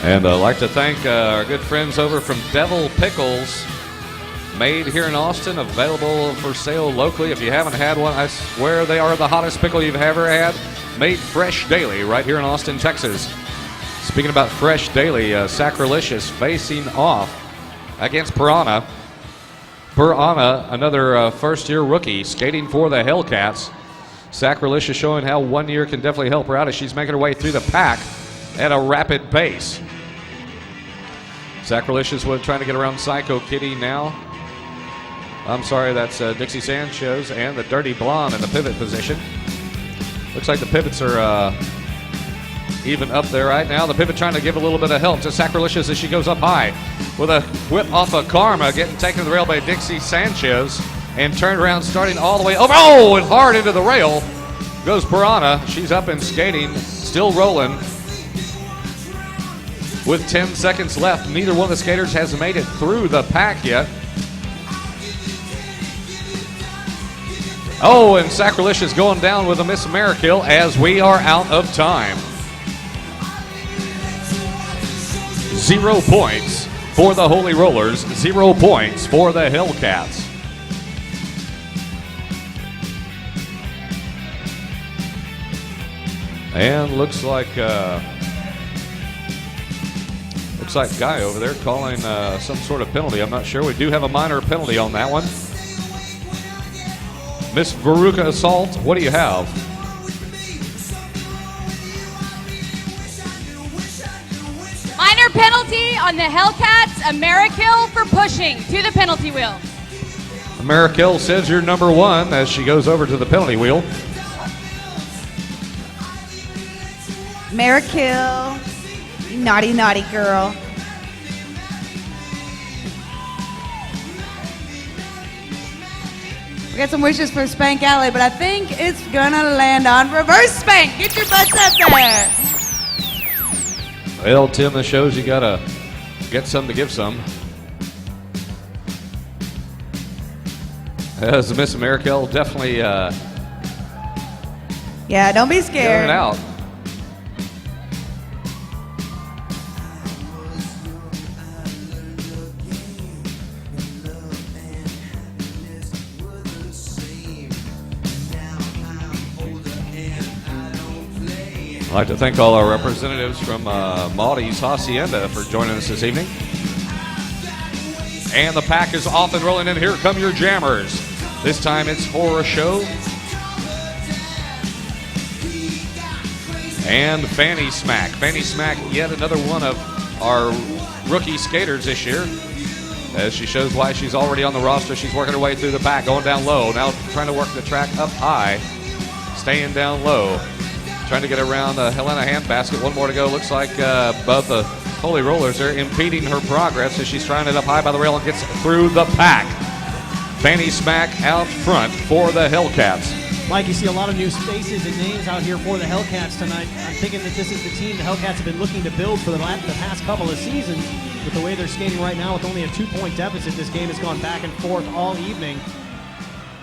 And I'd like to thank our good friends over from Devil Pickles, made here in Austin, available for sale locally. If you haven't had one, I swear they are the hottest pickle you've ever had. Made fresh daily right here in Austin, Texas. Speaking about fresh daily, Sacrilegious facing off against Piranha. Piranha, another first-year rookie, skating for the Hellcats. Sacrilegious showing how 1 year can definitely help her out as she's making her way through the pack at a rapid pace. Sacrilegious was trying to get around Psycho Kitty now. I'm sorry, that's Dixie Sanchez and the Dirty Blonde in the pivot position. Looks like the pivots are even up there right now. The pivot trying to give a little bit of help to Sacrilegious as she goes up high. With a whip off of Karma, getting taken to the rail by Dixie Sanchez and turned around, starting all the way over. Oh, and hard into the rail goes Piranha. She's up and skating, still rolling. With 10 seconds left, neither one of the skaters has made it through the pack yet. Oh, and Sacrilegious going down with a Miss Amerikill as we are out of time. 0 points for the Holy Rollers, 0 points for the Hellcats. And looks like Guy over there calling some sort of penalty. I'm not sure. We do have a minor penalty on that one. Miss Veruca Assault, what do you have? Minor penalty on the Hellcats, Amerikill for pushing to the penalty wheel. Amerikill says you're number one as she goes over to the penalty wheel. Amerikill, you naughty, naughty girl. We got some wishes for Spank Alley, but I think it's gonna land on reverse spank. Get your butts up there. Well, Tim, this shows you gotta get some to give some. As Miss Amerikill definitely Yeah, don't be getting scared. it out. I'd like to thank all our representatives from Maldi's Hacienda for joining us this evening. And the pack is off and rolling in. Here come your jammers. This time it's Horror Show and Fanny Smack. Fanny Smack, yet another one of our rookie skaters this year. As she shows why she's already on the roster, she's working her way through the pack, going down low. Now trying to work the track up high, staying down low. Trying to get around Helena Handbasket. One more to go. Looks like both the Holy Rollers are impeding her progress as she's trying it up high by the rail and gets through the pack. Fanny Smack out front for the Hellcats. Mike, you see a lot of new faces and names out here for the Hellcats tonight. I'm thinking that this is the team the Hellcats have been looking to build for the past couple of seasons. With the way they're skating right now with only a 2-point deficit, this game has gone back and forth all evening.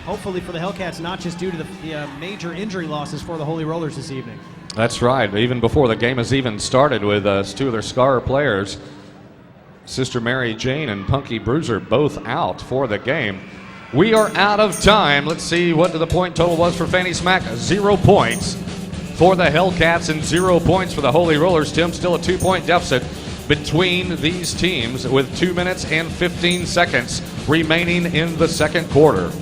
Hopefully for the Hellcats, not just due to the major injury losses for the Holy Rollers this evening. That's right. Even before the game has even started with two of their star players, Sister Mary Jane and Punky Bruiser, both out for the game. We are out of time. Let's see what the point total was for Fanny Smack. 0 points for the Hellcats and 0 points for the Holy Rollers. Tim, still a 2-point deficit between these teams with 2 minutes and 15 seconds remaining in the second quarter.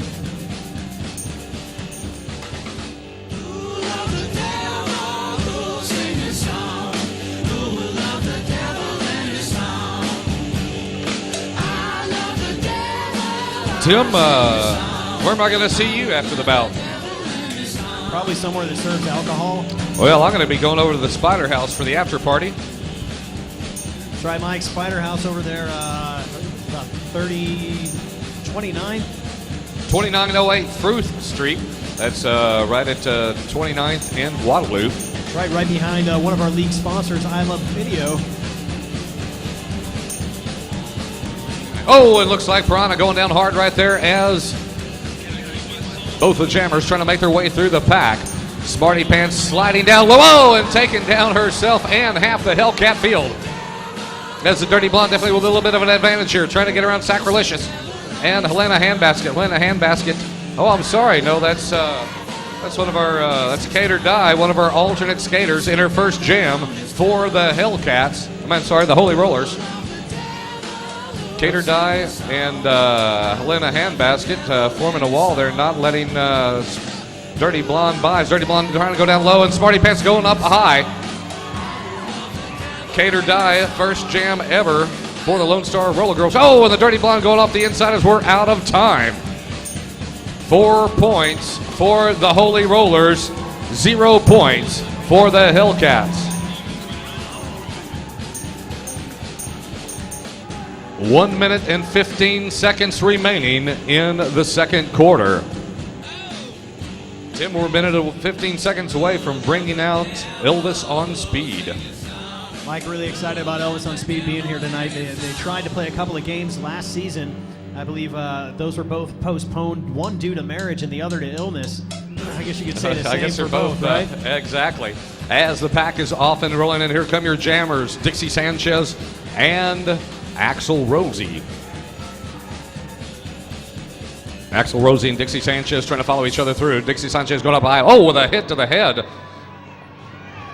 Tim, where am I going to see you after the bout? Probably somewhere that serves alcohol. Well, I'm going to be going over to the Spider House for the after party. Try Mike's Spider House over there, about 2908 Fruth Street. That's right at 29th and Waterloo. Right behind one of our league sponsors, I Love Video. Oh, it looks like Piranha going down hard right there as both the jammers trying to make their way through the pack. Smarty Pants sliding down low and taking down herself and half the Hellcat field. As the Dirty Blonde definitely with a little bit of an advantage here, trying to get around Sacrilegious. And Helena Handbasket. Oh, I'm sorry. No, that's one of our, that's TXRD, one of our alternate skaters in her first jam for the Hellcats. The Holy Rollers. TXRD and Helena Handbasket forming a wall there, not letting Dirty Blonde by. Dirty Blonde trying to go down low, and Smarty Pants going up high. TXRD, first jam ever for the Lone Star Roller Girls. Oh, and the Dirty Blonde going off the inside as we're out of time. 4 points for the Holy Rollers, 0 points for the Hellcats. 1 minute and 15 seconds remaining in the second quarter. Tim, we're a minute and 15 seconds away from bringing out Elvis on Speed. Mike, really excited about Elvis on Speed being here tonight. They tried to play a couple of games last season. I believe those were both postponed, one due to marriage and the other to illness. I guess you could say the same I guess they're for both, right? Exactly. As the pack is off and rolling, and here come your jammers, Dixie Sanchez and Axel Rosie. Axel Rosie and Dixie Sanchez trying to follow each other through. Dixie Sanchez going up high. Oh, with a hit to the head.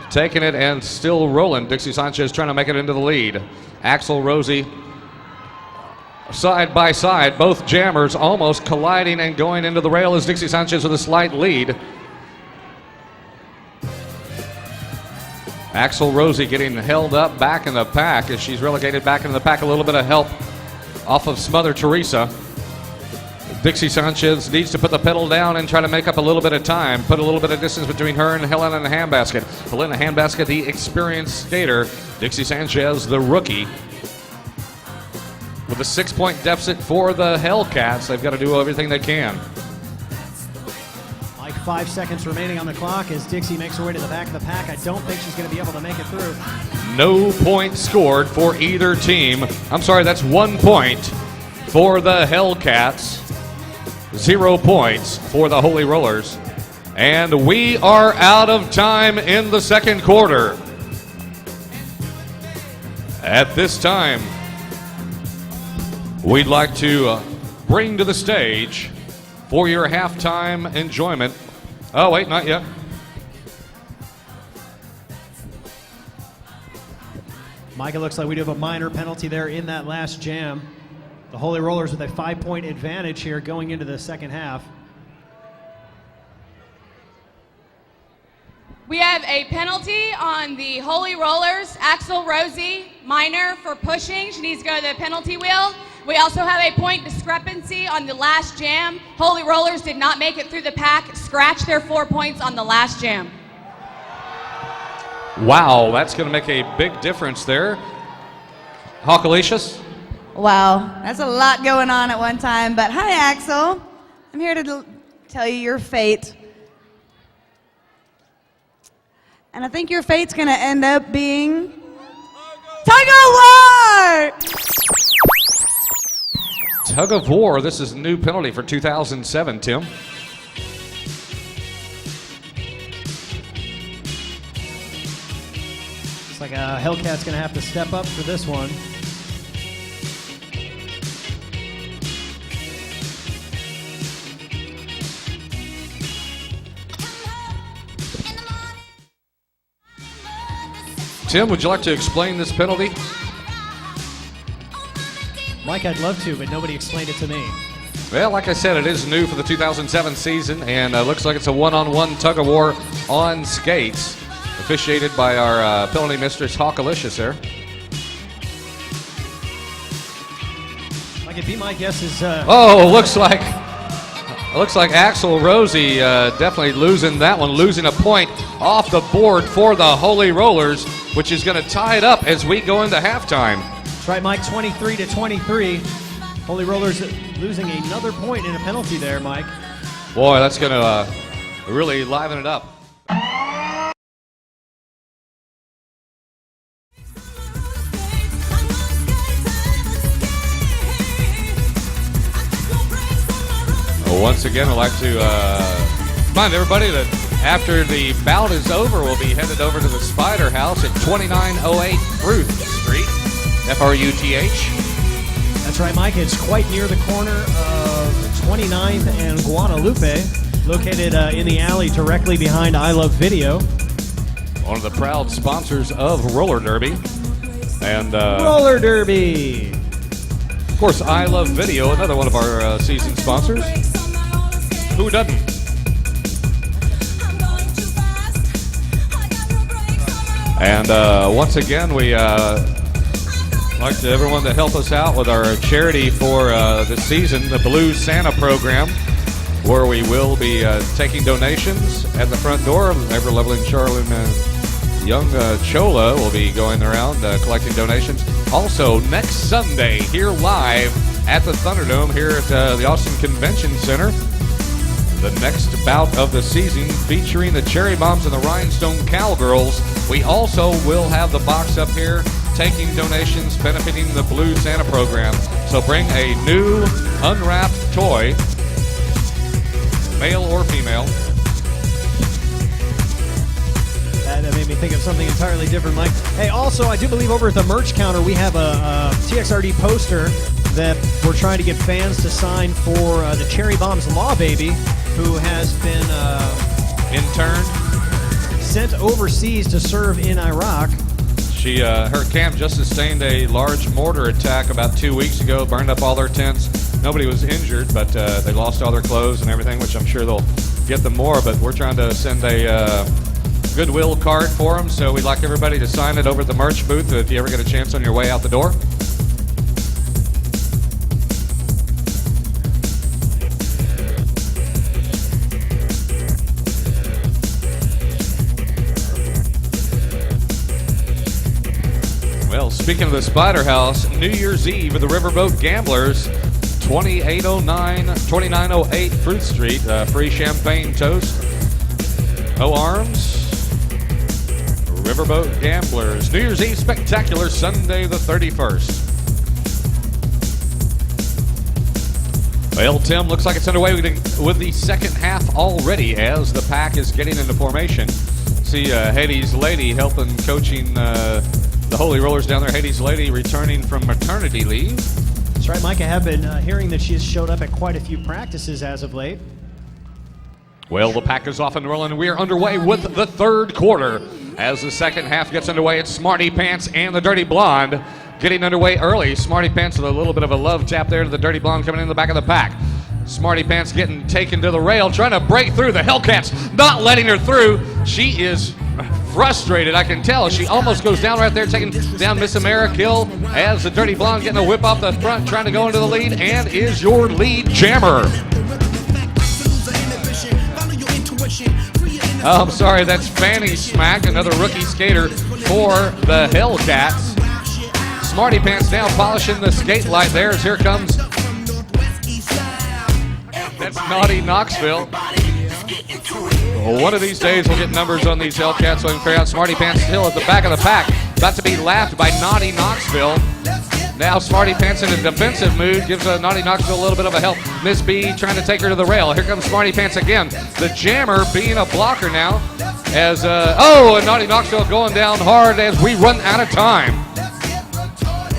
Taking it and still rolling. Dixie Sanchez trying to make it into the lead. Axel Rosie side by side. Both jammers almost colliding and going into the rail as Dixie Sanchez with a slight lead. Axel Rosie getting held up back in the pack as she's relegated back into the pack. A little bit of help off of Smother Teresa. Dixie Sanchez needs to put the pedal down and try to make up a little bit of time, put a little bit of distance between her and Helena Handbasket. Helena Handbasket, the experienced skater. Dixie Sanchez, the rookie. With a 6-point deficit for the Hellcats, they've got to do everything they can. 5 seconds remaining on the clock as Dixie makes her way to the back of the pack. I don't think she's going to be able to make it through. No point scored for either team. I'm sorry, that's 1 point for the Hellcats. 0 points for the Holy Rollers. And we are out of time in the second quarter. At this time, we'd like to bring to the stage for your halftime enjoyment. Oh, wait, not yet. Mike, it looks like we do have a minor penalty there in that last jam. The Holy Rollers with a 5-point advantage here going into the second half. We have a penalty on the Holy Rollers. Axel Rosie, minor for pushing. She needs to go to the penalty wheel. We also have a point discrepancy on the last jam. Holy Rollers did not make it through the pack. Scratch their 4 points on the last jam. Wow, that's going to make a big difference there. Hawkalicious? Wow, that's a lot going on at one time. But hi, Axel. I'm here to tell you your fate. And I think your fate's going to end up being Tug of War! Tug of War. This is a new penalty for 2007, Tim. Looks like Hellcat's going to have to step up for this one. Tim, would you like to explain this penalty? Mike, I'd love to, but nobody explained it to me. Well, like I said, it is new for the 2007 season, and looks like it's a one-on-one tug-of-war on skates, officiated by our penalty mistress, Hawkalicious there. Mike, it'd be my guess is... looks like Axel Rosie definitely losing that one, losing a point off the board for the Holy Rollers, which is going to tie it up as we go into halftime. That's right, Mike, 23-23. Holy Rollers losing another point in a penalty there, Mike. Boy, that's going to really liven it up. Once again, I'd like to remind everybody that after the bout is over, we'll be headed over to the Spider House at 2908 Fruth Street, F-R-U-T-H. That's right, Mike. It's quite near the corner of 29th and Guadalupe, located in the alley directly behind I Love Video. One of the proud sponsors of Roller Derby. And Roller Derby! Of course, I Love Video, another one of our season sponsors. Who doesn't? And once again, we like to everyone to help us out with our charity for the season, the Blue Santa program, where we will be taking donations at the front door. Ever lovely Charlene Young Chola will be going around collecting donations. Also, next Sunday, here live at the Thunderdome here at the Austin Convention Center, the next bout of the season featuring the Cherry Bombs and the Rhinestone Cowgirls. We also will have the box up here taking donations benefiting the Blue Santa program. So bring a new unwrapped toy, male or female. That made me think of something entirely different, Mike. Hey, also, I do believe over at the merch counter we have a TXRD poster that we're trying to get fans to sign for the Cherry Bombs Law Baby, who has been interned, sent overseas to serve in Iraq. She, her camp just sustained a large mortar attack about 2 weeks ago, burned up all their tents. Nobody was injured, but they lost all their clothes and everything, which I'm sure they'll get them more, but we're trying to send a Goodwill card for them, so we'd like everybody to sign it over at the merch booth if you ever get a chance on your way out the door. Well, speaking of the Spider House, New Year's Eve with the Riverboat Gamblers, 2908 Fruit Street, free champagne toast, no arms. Riverboat Gamblers, New Year's Eve Spectacular, Sunday the 31st. Well, Tim, looks like it's underway with the second half already as the pack is getting into formation. See Hades Lady helping coaching the Holy Rollers down there. Hades Lady returning from maternity leave. That's right, Mike. I have been hearing that she's showed up at quite a few practices as of late. Well, the pack is off and rolling. We are underway with the third quarter. As the second half gets underway, it's Smarty Pants and the Dirty Blonde getting underway early. Smarty Pants with a little bit of a love tap there to the Dirty Blonde coming in the back of the pack. Smarty Pants getting taken to the rail, trying to break through. The Hellcats not letting her through. She is frustrated, I can tell. She almost goes down right there, taking down Miss Amerikill as the Dirty Blonde getting a whip off the front, trying to go into the lead, and is your lead jammer. Oh, I'm sorry, that's Fanny Smack, another rookie skater for the Hellcats. Smarty Pants now polishing the skate light there as here comes. That's Naughty Knoxville. Well, one of these days we'll get numbers on these Hellcats so we can figure out. Smarty Pants still at the back of the pack, about to be lapped by Naughty Knoxville. Now Smarty Pants in a defensive mood, gives Naughty Knoxville a little bit of a help. Miss B trying to take her to the rail. Here comes Smarty Pants again. The jammer being a blocker now. As and Naughty Knoxville going down hard as we run out of time.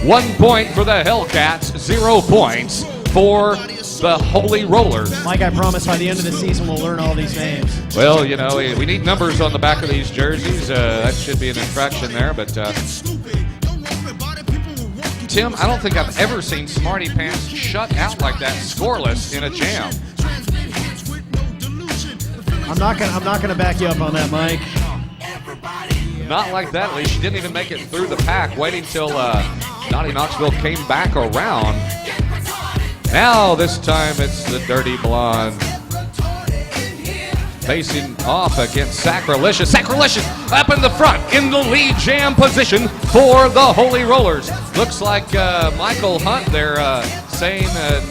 1 point for the Hellcats, 0 points for the Holy Rollers. Mike, I promise by the end of the season we'll learn all these names. Well, you know, we need numbers on the back of these jerseys. That should be an infraction there, but Tim, I don't think I've ever seen Smarty Pants shut out like that, scoreless in a jam. I'm not gonna back you up on that, Mike. Not like that, at least. She didn't even make it through the pack, waiting till Naughty Knoxville came back around. Now, this time, it's the Dirty Blonde facing off against Sacrilegious. Sacrilegious up in the front, in the lead jam position for the Holy Rollers. Looks like Michael Hunt there saying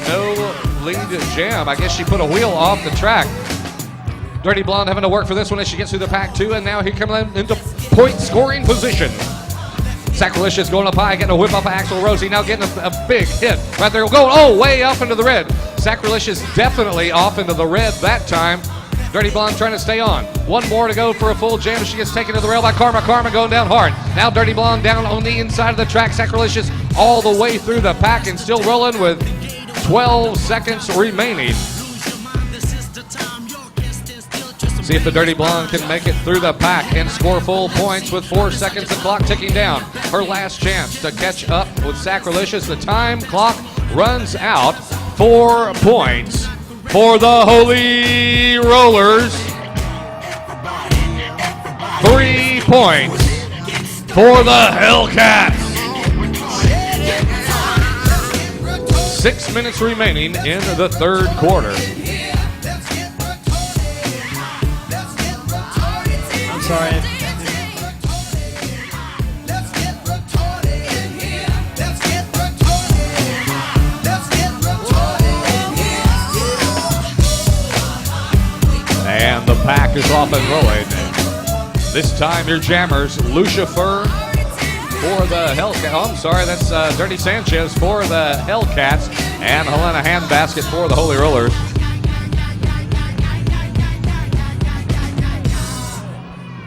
no lead jam. I guess she put a wheel off the track. Dirty Blonde having to work for this one as she gets through the pack too, and now here coming into point scoring position. Sacrilegious going up high, getting a whip off of Axel Rosie, now getting a big hit right there, going way up into the red. Sacrilegious definitely off into the red that time. Dirty Blonde trying to stay on. One more to go for a full jam. She gets taken to the rail by Karma. Karma going down hard. Now Dirty Blonde down on the inside of the track. Sacrilegious all the way through the pack and still rolling with 12 seconds remaining. See if the Dirty Blonde can make it through the pack and score full points with 4 seconds of clock ticking down. Her last chance to catch up with Sacrilegious. The time clock runs out. 4 points for the Holy Rollers. 3 points for the Hellcats. 6 minutes remaining in the third quarter. Sorry. And the pack is off and rolling. This time your jammers, Lucifer for the Hellcats. Oh, I'm sorry, that's Dirty Sanchez for the Hellcats and Helena Handbasket for the Holy Rollers.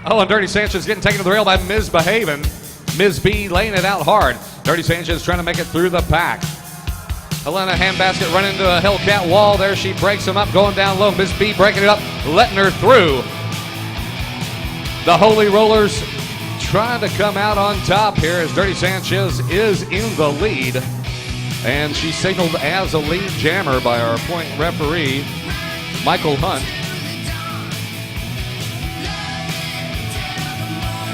Oh, and Dirty Sanchez getting taken to the rail by Ms. Behaven. Ms. B laying it out hard. Dirty Sanchez trying to make it through the pack. Helena Handbasket running into a Hellcat wall there. She breaks him up, going down low. Ms. B breaking it up, letting her through. The Holy Rollers trying to come out on top here as Dirty Sanchez is in the lead. And she's signaled as a lead jammer by our point referee, Michael Hunt.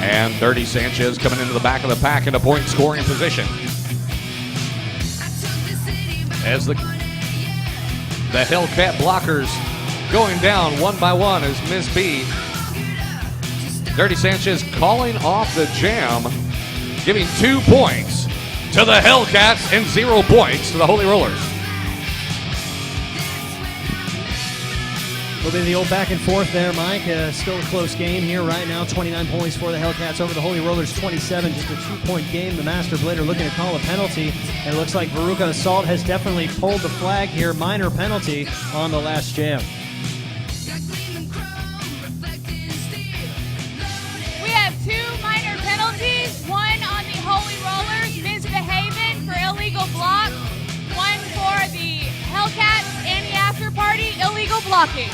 And Dirty Sanchez coming into the back of the pack in a point scoring position. As the Hellcat blockers going down one by one as Ms. B. Dirty Sanchez calling off the jam, giving 2 points to the Hellcats and 0 points to the Holy Rollers. A little bit of the old back and forth there, Mike. Still a close game here right now. 29 points for the Hellcats over the Holy Rollers, 27. Just a 2-point game. The Master Blader looking to call a penalty. And it looks like Veruca Assault has definitely pulled the flag here. Minor penalty on the last jam. We have 2 minor penalties. One on the Holy Rollers, Misbehaving for illegal block. One for the Hellcats and the After Party, illegal blocking.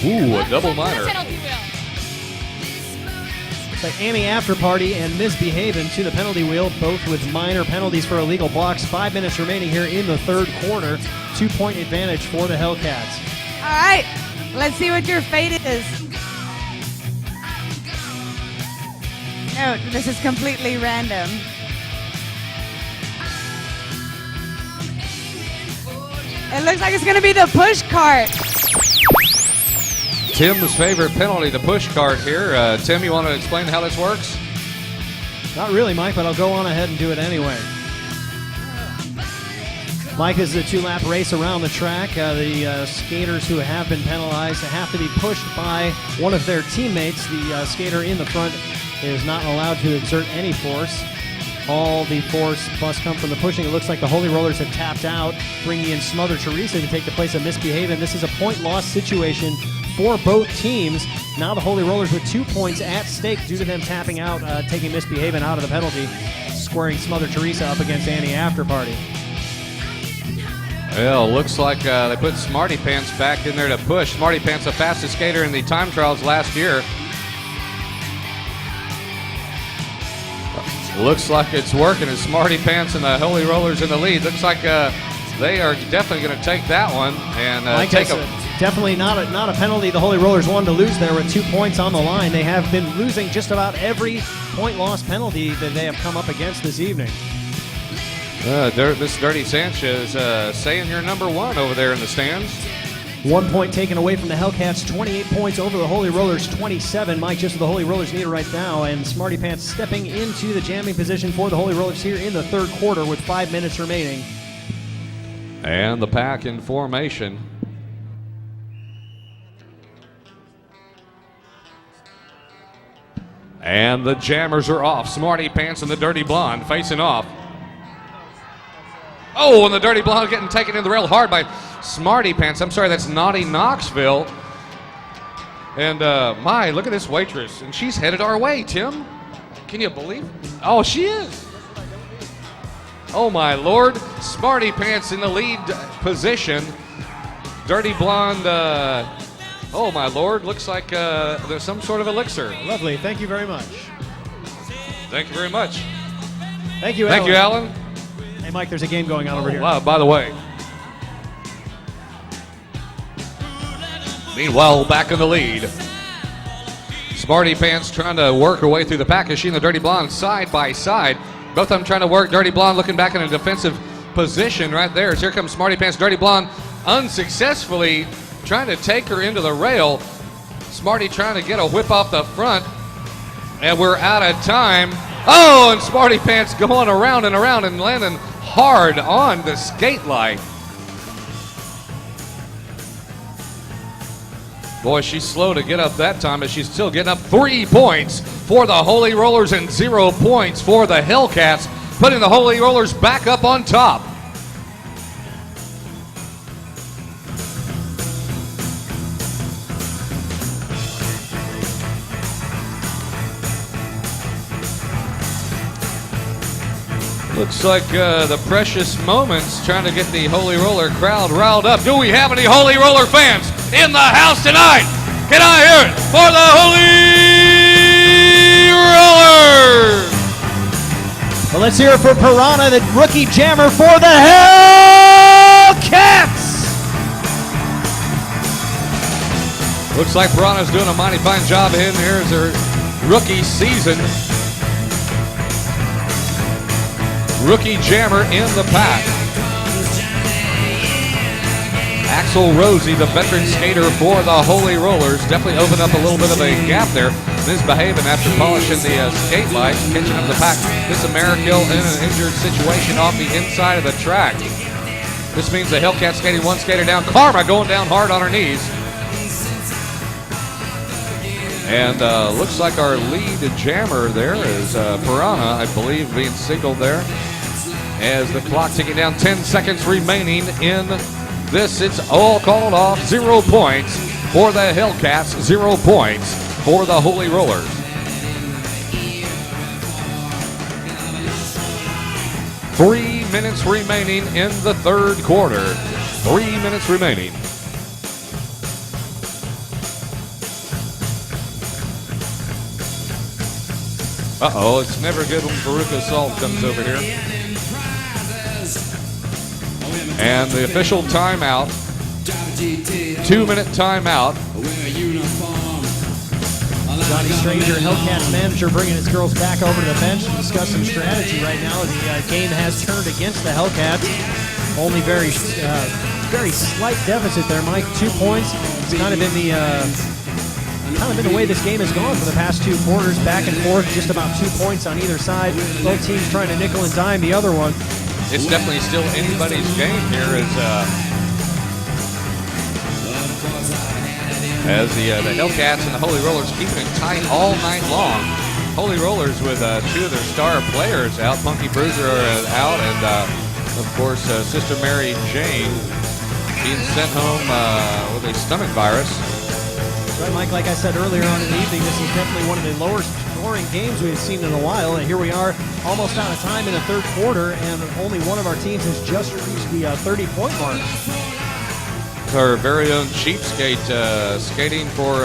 Ooh, a double minor. Penalty wheel. It's like Amy After Party and Misbehaving to the penalty wheel, both with minor penalties for illegal blocks. 5 minutes remaining here in the third quarter. 2-point advantage for the Hellcats. All right, let's see what your fate is. No, this is completely random. It looks like it's going to be the push cart. Tim's favorite penalty, the push cart here. Tim, you want to explain how this works? Not really, Mike, but I'll go on ahead and do it anyway. Mike, is a 2-lap race around the track. The skaters who have been penalized have to be pushed by one of their teammates. The skater in the front is not allowed to exert any force. All the force must come from the pushing. It looks like the Holy Rollers have tapped out, bringing in Smother Teresa to take the place of Misbehaving. This is a point loss situation for both teams. Now the Holy Rollers with 2 points at stake due to them tapping out, taking Misbehaving out of the penalty, squaring Smother Teresa up against Annie After Party. Well, looks like they put Smarty Pants back in there to push. Smarty Pants, the fastest skater in the time trials last year. Looks like it's working as Smarty Pants and the Holy Rollers in the lead. Looks like they are definitely going to take that one and take a... Definitely not a penalty. The Holy Rollers wanted to lose there with 2 points on the line. They have been losing just about every point loss penalty that they have come up against this evening. Miss Dirty Sanchez saying you're number one over there in the stands. 1 point taken away from the Hellcats, 28 points over the Holy Rollers, 27. Mike, just what the Holy Rollers need right now, and Smarty Pants stepping into the jamming position for the Holy Rollers here in the third quarter with 5 minutes remaining. And the pack in formation. And the jammers are off. Smarty Pants and the Dirty Blonde facing off. Oh, and the Dirty Blonde getting taken in the rail hard by Smarty Pants. I'm sorry, that's Naughty Knoxville. And my, look at this waitress. And she's headed our way, Tim. Can you believe it? Oh, she is. Oh, my Lord. Smarty Pants in the lead position. Dirty Blonde, oh, my Lord. Looks like there's some sort of elixir. Lovely. Thank you very much. Thank you very much. Thank you, Thank you, Alan. Hey, Mike, there's a game going on over here. Wow, by the way. Meanwhile, back in the lead. Smarty Pants trying to work her way through the pack as she and the Dirty Blonde side by side. Both of them trying to work. Dirty Blonde looking back in a defensive position right there. As here comes Smarty Pants. Dirty Blonde unsuccessfully trying to take her into the rail. Smarty trying to get a whip off the front. And we're out of time. Oh, and Smarty Pants going around and around and landing hard on the skate line. Boy, she's slow to get up that time, but she's still getting up 3 points for the Holy Rollers and 0 points for the Hellcats, putting the Holy Rollers back up on top. Looks like the precious moments trying to get the Holy Roller crowd riled up. Do we have any Holy Roller fans in the house tonight? Can I hear it for the Holy Rollers? Well, let's hear it for Piranha, the rookie jammer for the Hellcats. Looks like Piranha's doing a mighty fine job in here as her rookie season. Rookie jammer in the pack. Axel Rosie, the veteran skater for the Holy Rollers, definitely opened up a little bit of a gap there. Misbehaving after polishing the skate lights, catching up the pack. This Amerikill in an injured situation off the inside of the track. This means the Hellcat skating one skater down. Karma going down hard on her knees. And looks like our lead jammer there is Piranha, I believe, being signaled there. As the clock ticking down, 10 seconds remaining in this. It's all called off. 0 points for the Hellcats, 0 points for the Holy Rollers. Three minutes remaining in the third quarter. 3 minutes remaining. Uh-oh, it's never good when Veruca Salt comes over here. And the official timeout, 2-minute timeout. Johnny Stranger, Hellcats manager, bringing his girls back over to the bench to discuss some strategy right now. The game has turned against the Hellcats. Only very slight deficit there, Mike. 2 points. It's kind of been the way this game has gone for the past 2 quarters, back and forth, just about 2 points on either side. Both teams trying to nickel and dime the other one. It's definitely still anybody's game here as the Hellcats and the Holy Rollers keeping it tight all night long. Holy Rollers with 2 of their star players out. Punky Bruiser out, and of course Sister Mary Jane being sent home with a stomach virus. Right, Mike, like I said earlier on in the evening, this is definitely one of scoring games we've seen in a while. And here we are, almost out of time in the third quarter, and only one of our teams has just reached the 30-point mark. Our very own Cheapskate skating for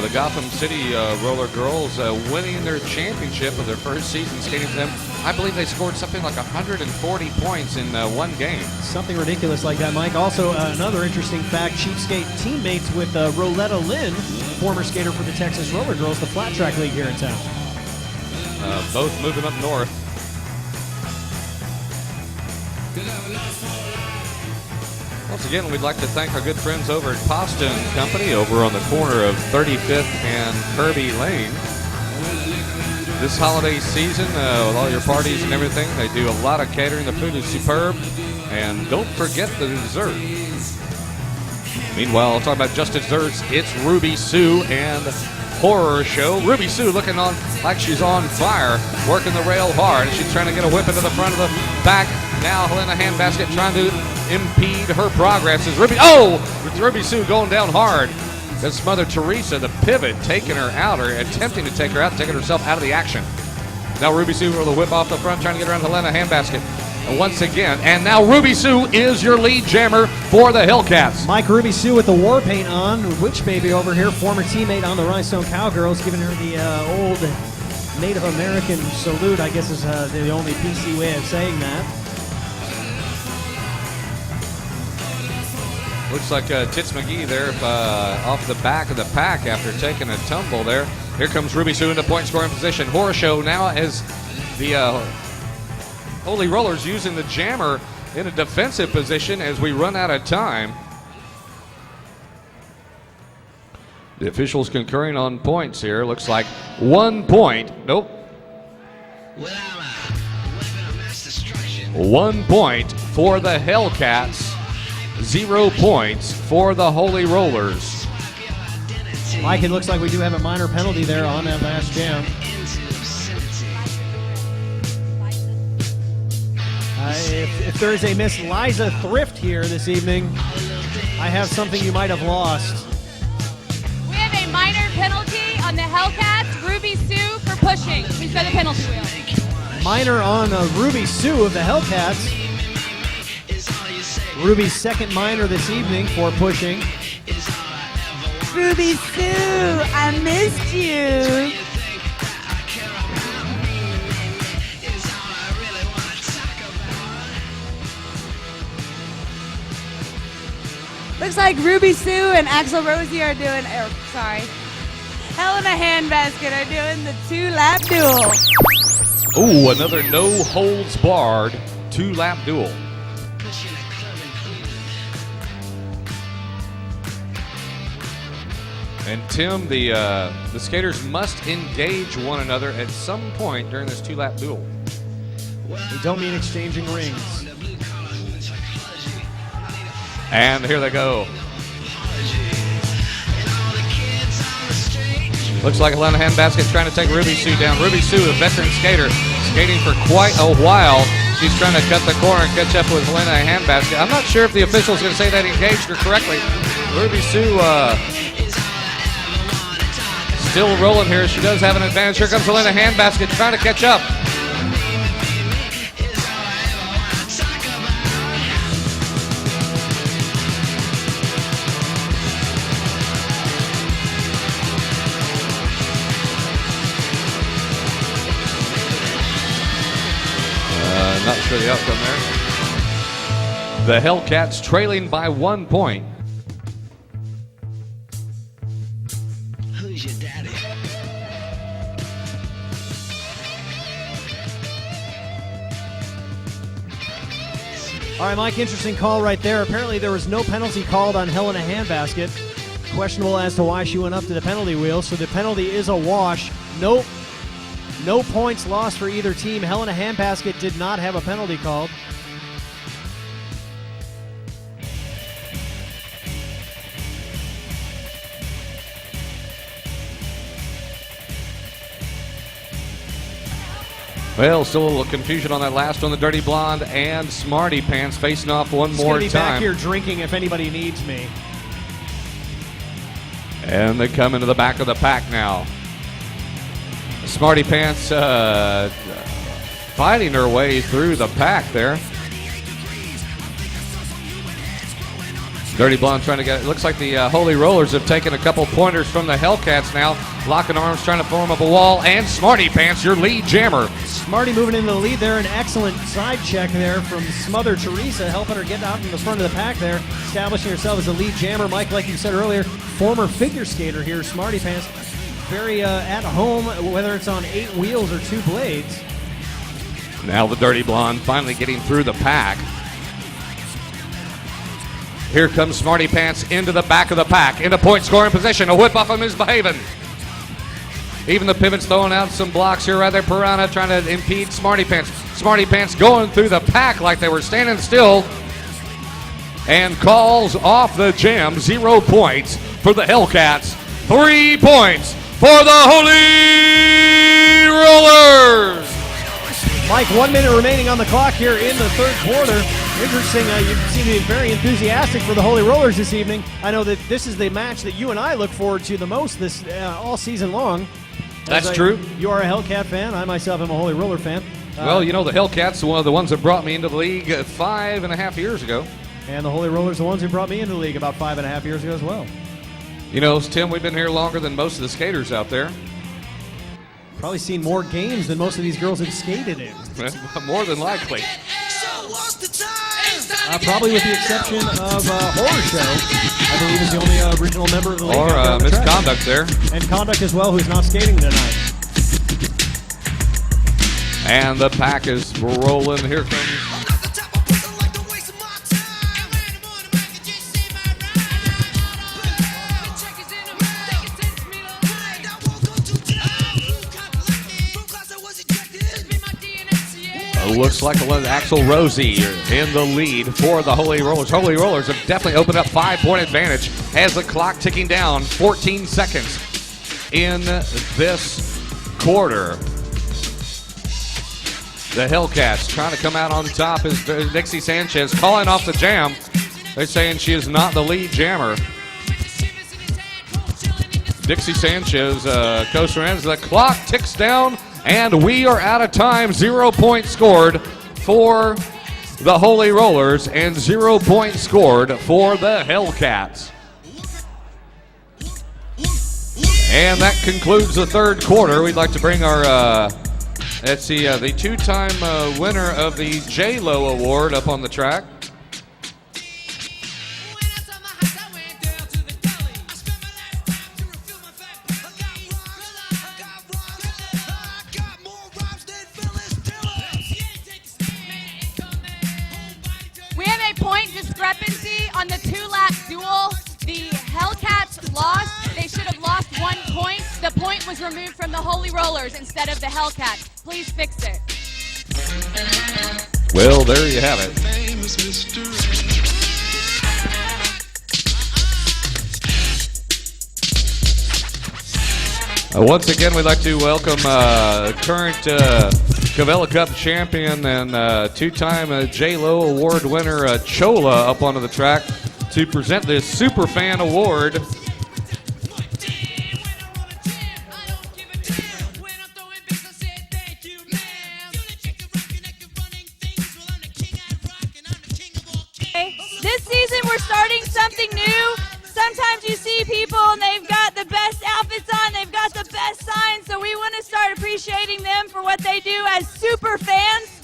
the Gotham City Roller Girls, winning their championship of their first season skating for them. I believe they scored something like 140 points in one game. Something ridiculous like that, Mike. Also, another interesting fact, Cheapskate teammates with Roletta Lynn, former skater for the Texas Roller Girls, the flat track league here in town. Both moving up north. Once again, we'd like to thank our good friends over at Pasta & Company over on the corner of 35th and Kirby Lane. This holiday season, with all your parties and everything, they do a lot of catering. The food is superb. And don't forget the dessert. Meanwhile, talking about just desserts, it's Ruby Sue and Horror Show. Ruby Sue looking on like she's on fire, working the rail hard. She's trying to get a whip into the front of the back. Now Helena Handbasket trying to impede her progress. Is Ruby Sue going down hard. That's Mother Teresa, the pivot, taking her out, or attempting to take her out, taking herself out of the action. Now Ruby Sue with a whip off the front, trying to get around Helena Handbasket. And once again, and now Ruby Sue is your lead jammer for the Hellcats. Mike, Ruby Sue with the war paint on. Witch Baby over here, former teammate on the Rhinestone Cowgirls, giving her the old Native American salute, I guess is the only PC way of saying that. Looks like Tits McGee there off the back of the pack after taking a tumble there. Here comes Ruby Sue into point scoring position. Horror Show now as the Holy Rollers using the jammer in a defensive position as we run out of time. The officials concurring on points here. Looks like 1 point. Nope. 1 point for the Hellcats. 0 points for the Holy Rollers. Mike, it looks like we do have a minor penalty there on that last jam. If there is a Miss Liza Thrift here this evening, I have something you might have lost. We have a minor penalty on the Hellcats. Ruby Sue for pushing. Please go to the penalty wheel. Minor on Ruby Sue of the Hellcats. Ruby's second minor this evening for pushing. Ruby Sue, I missed you. Looks like Ruby Sue and Axel Rosie are doing, Helena Handbasket are doing the 2-lap duel. Ooh, another no holds barred 2-lap duel. And Tim, the skaters must engage one another at some point during this 2-lap duel. We don't mean exchanging rings. And here they go. Looks like Helena Handbasket trying to take Ruby Sue down. Ruby Sue, a veteran skater, skating for quite a while. She's trying to cut the corner and catch up with Helena Handbasket. I'm not sure if the official's going to say that engaged her correctly. Ruby Sue still rolling here. She does have an advantage. Here comes Helena Handbasket trying to catch up. Not sure the outcome there. The Hellcats trailing by 1 point. Who's your daddy? All right, Mike, interesting call right there. Apparently there was no penalty called on Helena Handbasket. Questionable as to why she went up to the penalty wheel, so the penalty is a wash. Nope. No points lost for either team. Helena Handbasket did not have a penalty called. Well, still a little confusion on that last one. The Dirty Blonde and Smarty Pants facing off one more Gonna be time. back here drinking if anybody needs me. And they come into the back of the pack now. Smarty Pants fighting her way through the pack there. Dirty Blonde trying to get it. Looks like the Holy Rollers have taken a couple pointers from the Hellcats now. Locking arms, trying to form up a wall. And Smarty Pants, your lead jammer. Smarty moving into the lead there. An excellent side check there from Smother Teresa, helping her get out in the front of the pack there. Establishing herself as a lead jammer. Mike, like you said earlier, former figure skater here, Smarty Pants. Very at home, whether it's on 8 wheels or 2 blades. Now the Dirty Blonde finally getting through the pack. Here comes Smarty Pants into the back of the pack, into point scoring position. A whip off of Misbehaving. Even the pivot's throwing out some blocks here right there. Piranha trying to impede Smarty Pants. Smarty Pants going through the pack like they were standing still. And calls off the jam. 0 points for the Hellcats. 3 points for the Holy Rollers. Mike, 1 minute remaining on the clock here in the third quarter. Interesting, you seem to be very enthusiastic for the Holy Rollers this evening. I know that this is the match that you and I look forward to the most this all season long. That's true. You are a Hellcat fan. I myself am a Holy Roller fan. Well, you know, the Hellcats are one of the ones that brought me into the league 5.5 years ago. And the Holy Rollers are the ones who brought me into the league about 5.5 years ago as well. You know, Tim, we've been here longer than most of the skaters out there. Probably seen more games than most of these girls have skated in. More than likely. Probably with the exception of Horror Show. I believe is the only original member of the league. Or Misconduct there. And Conduct as well, who's not skating tonight. And the pack is rolling. Here comes... Looks like Axel Rosie in the lead for the Holy Rollers. Holy Rollers have definitely opened up 5-point advantage as the clock ticking down. 14 seconds in this quarter. The Hellcats trying to come out on top is Dixie Sanchez calling off the jam. They're saying she is not the lead jammer. Dixie Sanchez coaster ends. The clock ticks down. And we are out of time. 0 points scored for the Holy Rollers and 0 points scored for the Hellcats. And that concludes the third quarter. We'd like to bring our, the 2-time winner of the J-Lo Award up on the track. Discrepancy on the 2-lap duel. The Hellcats lost. They should have lost 1 point. The point was removed from the Holy Rollers instead of the Hellcats. Please fix it. Well, there you have it. Once again, we'd like to welcome current Cavella Cup champion and 2-time J-Lo Award winner Chola up onto the track to present this Super Fan Award. This season we're starting something new. Sometimes you see people and they've got the best outfits on, they've got the best signs, so we want to start appreciating them for what they do as super fans.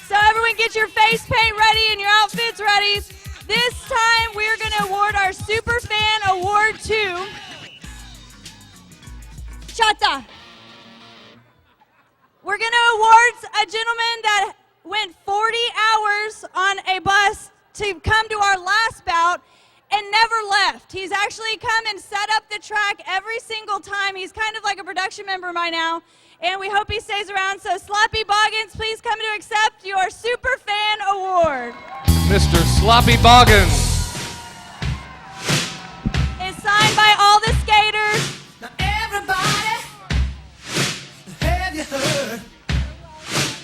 So everyone get your face paint ready and your outfits ready. This time we're going to award our Super Fan Award to Chata. We're going to award a gentleman that went 40 hours on a bus to come to our last bout and never left. He's actually come and set up the track every single time. He's kind of like a production member by now, and we hope he stays around. So Sloppy Boggins, please come to accept your Super Fan Award. Mr. Sloppy Boggins. It's signed by all the skaters. Now everybody, have you heard?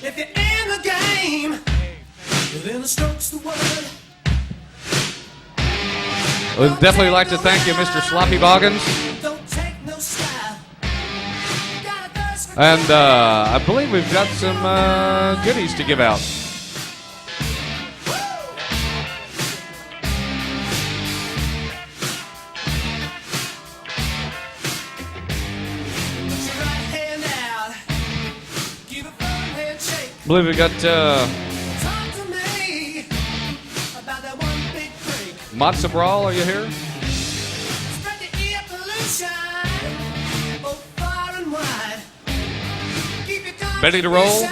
If you're in the game, then the stroke's the word. We'd definitely like to thank you, Mr. Sloppy Boggins. And I believe we've got some goodies to give out. I believe we got Matzo Brawl, are you here? Ready to roll?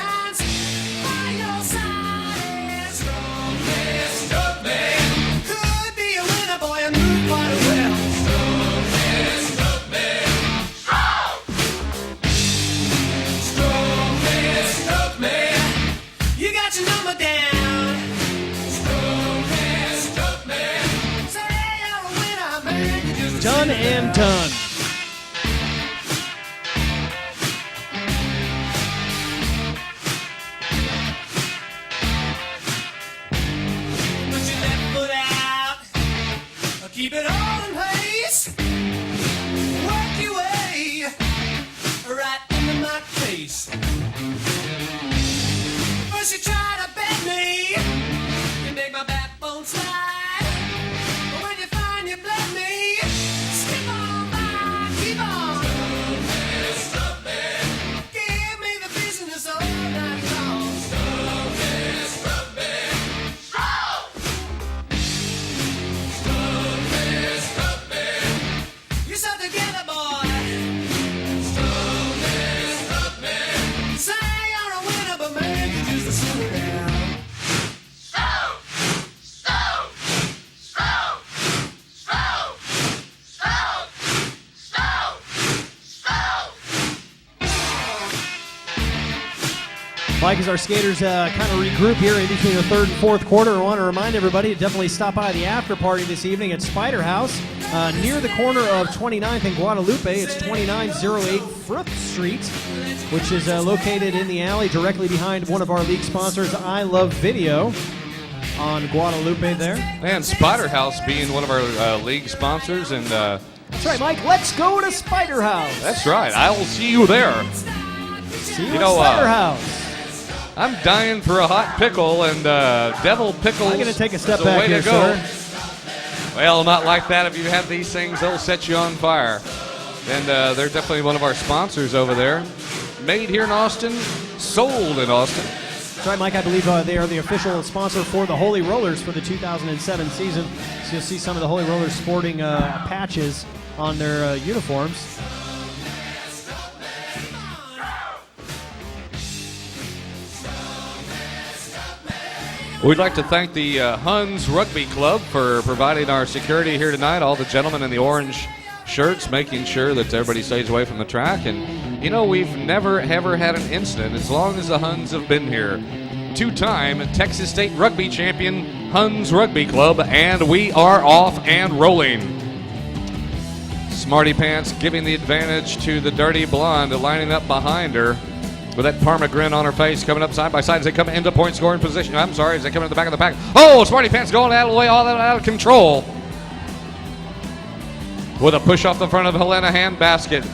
Done and done. Keep it all in place. Work your way right into my face. First you try to bend me, you make my backbone slide. But when you find you blend me, skip on by, keep on. Stop me. Give me the business all night long. Stop me. You stop together, boy. Stop me. Say you're a winner, but man, you're just a sinner now. Mike, as our skaters kind of regroup here in between the third and fourth quarter, I want to remind everybody to definitely stop by the after party this evening at Spider House near the corner of 29th and Guadalupe. It's 2908 Frith Street, which is located in the alley directly behind one of our league sponsors, I Love Video, on Guadalupe there. And Spider House being one of our league sponsors. And that's right, Mike. Let's go to Spider House. That's right. I will see you there. See you at Spider House. I'm dying for a hot pickle, and devil pickles. I'm going to take a step the back way here, to go. sir. Well, not like that. If you have these things, they'll set you on fire. And they're definitely one of our sponsors over there. Made here in Austin, sold in Austin. That's right, Mike. I believe they are the official sponsor for the Holy Rollers for the 2007 season. So you'll see some of the Holy Rollers sporting patches on their uniforms. We'd like to thank the Huns Rugby Club for providing our security here tonight. All the gentlemen in the orange shirts, making sure that everybody stays away from the track. And, you know, we've never, ever had an incident as long as the Huns have been here. Two-time Texas State Rugby champion, Huns Rugby Club, and we are off and rolling. Smarty Pants giving the advantage to the Dirty Blonde, lining up behind her with that Parma grin on her face, coming up side by side as they come into point scoring position. I'm sorry, as they come into the back of the pack. Oh, Smarty Pants going out of the way, all that out of control. With a push off the front of Helena handbasket.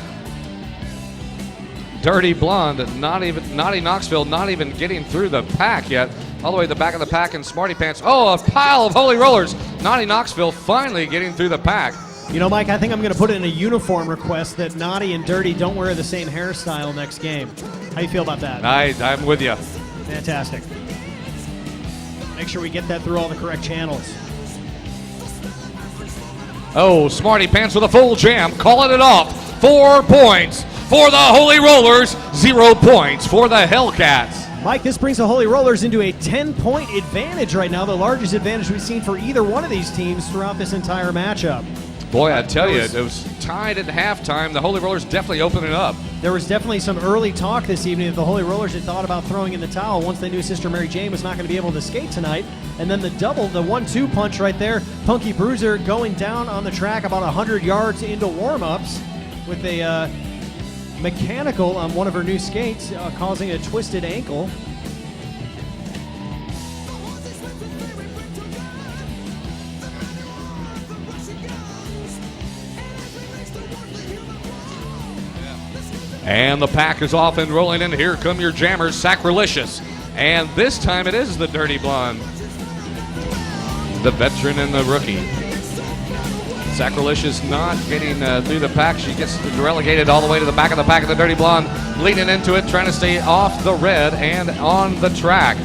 Dirty Blonde, Naughty Knoxville, not even getting through the pack yet. All the way to the back of the pack, and Smarty Pants. Oh, a pile of Holy Rollers. Naughty Knoxville finally getting through the pack. You know, Mike, I think I'm going to put in a uniform request that Naughty and Dirty don't wear the same hairstyle next game. How you feel about that? I'm with you. Fantastic. Make sure we get that through all the correct channels. Oh, Smarty Pants with a full jam, calling it off. 4 points for the Holy Rollers, 0 points for the Hellcats. Mike, this brings the Holy Rollers into a 10-point advantage right now, the largest advantage we've seen for either one of these teams throughout this entire matchup. Boy, I tell you, it was tied at halftime. The Holy Rollers definitely opening it up. There was definitely some early talk this evening that the Holy Rollers had thought about throwing in the towel once they knew Sister Mary Jane was not going to be able to skate tonight. And then the 1-2 punch right there, Punky Bruiser going down on the track about 100 yards into warm-ups with a mechanical on one of her new skates, causing a twisted ankle. And the pack is off and rolling, and here come your jammers, Sacrilegious. And this time it is the Dirty Blonde, the veteran and the rookie. Sacrilegious not getting through the pack. She gets relegated all the way to the back of the pack of the Dirty Blonde, leaning into it, trying to stay off the red and on the track.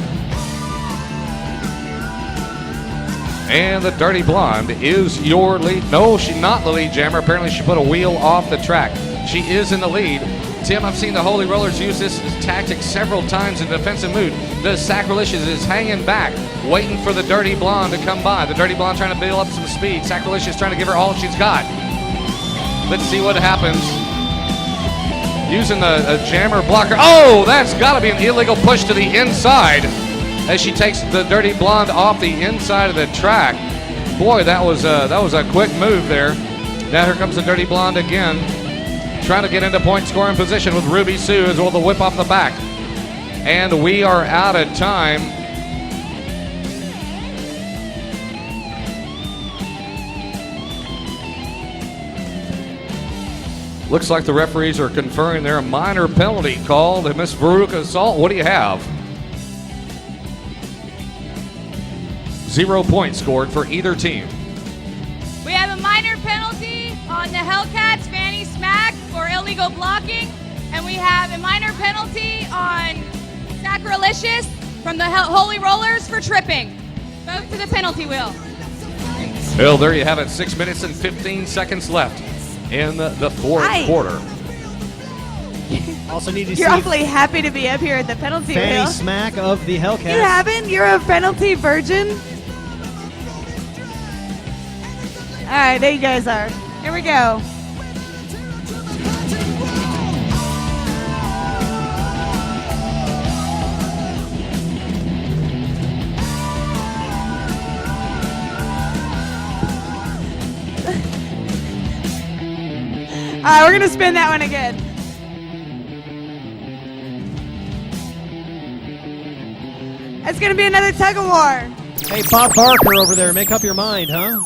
And the Dirty Blonde is your lead. No, she's not the lead jammer. Apparently she put a wheel off the track. She is in the lead. Tim, I've seen the Holy Rollers use this tactic several times in defensive mood. The Sacrilegious is hanging back, waiting for the Dirty Blonde to come by. The Dirty Blonde trying to build up some speed. Sacrilegious trying to give her all she's got. Let's see what happens. Using the jammer blocker. Oh, that's got to be an illegal push to the inside as she takes the Dirty Blonde off the inside of the track. Boy, that was a quick move there. Now here comes the Dirty Blonde again, trying to get into point scoring position with Ruby Sue as well, the whip off the back. And we are out of time. Looks like the referees are conferring their minor penalty call to Miss Veruca Salt. What do you have? 0 points scored for either team. We have a minor penalty on the Hellcats, Fanny Smack, for illegal blocking. And we have a minor penalty on Sacrilegious from the Holy Rollers for tripping. Both to the penalty wheel. Well, there you have it. 6 minutes and 15 seconds left in the fourth quarter. Also need to You're see awfully happy to be up here at the penalty Fanny wheel. Smack of the Hellcats. You haven't? You're a penalty virgin? All right, there you guys are. Here we go. All right, we're going to spin that one again. It's going to be another tug of war. Hey, Bob Barker over there, make up your mind, huh?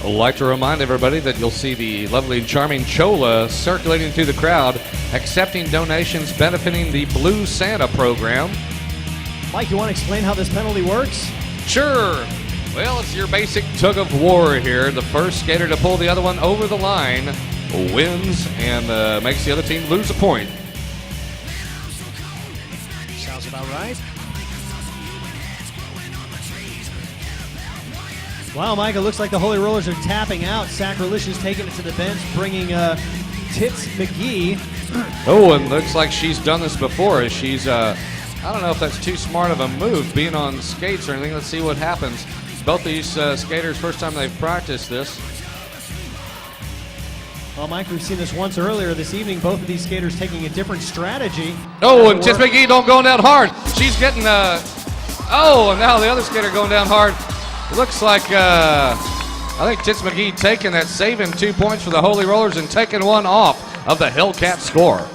I'd like to remind everybody that you'll see the lovely and charming Chola circulating through the crowd, accepting donations benefiting the Blue Santa program. Mike, you want to explain how this penalty works? Sure. Well, it's your basic tug of war here. The first skater to pull the other one over the line wins and makes the other team lose a point. Sounds about right. Wow, Mike, it looks like the Holy Rollers are tapping out. Sacrilegious taking it to the bench, bringing Tits McGee. Oh, and looks like she's done this before. She's, I don't know if that's too smart of a move, being on skates or anything. Let's see what happens. Both these skaters, first time they've practiced this. Well, Mike, we've seen this once earlier this evening. Both of these skaters taking a different strategy. Oh, and Tits McGee don't go down hard. She's getting, oh, and now the other skater going down hard. Looks like, I think Tits McGee taking that, saving 2 points for the Holy Rollers and taking one off of the Hellcat score.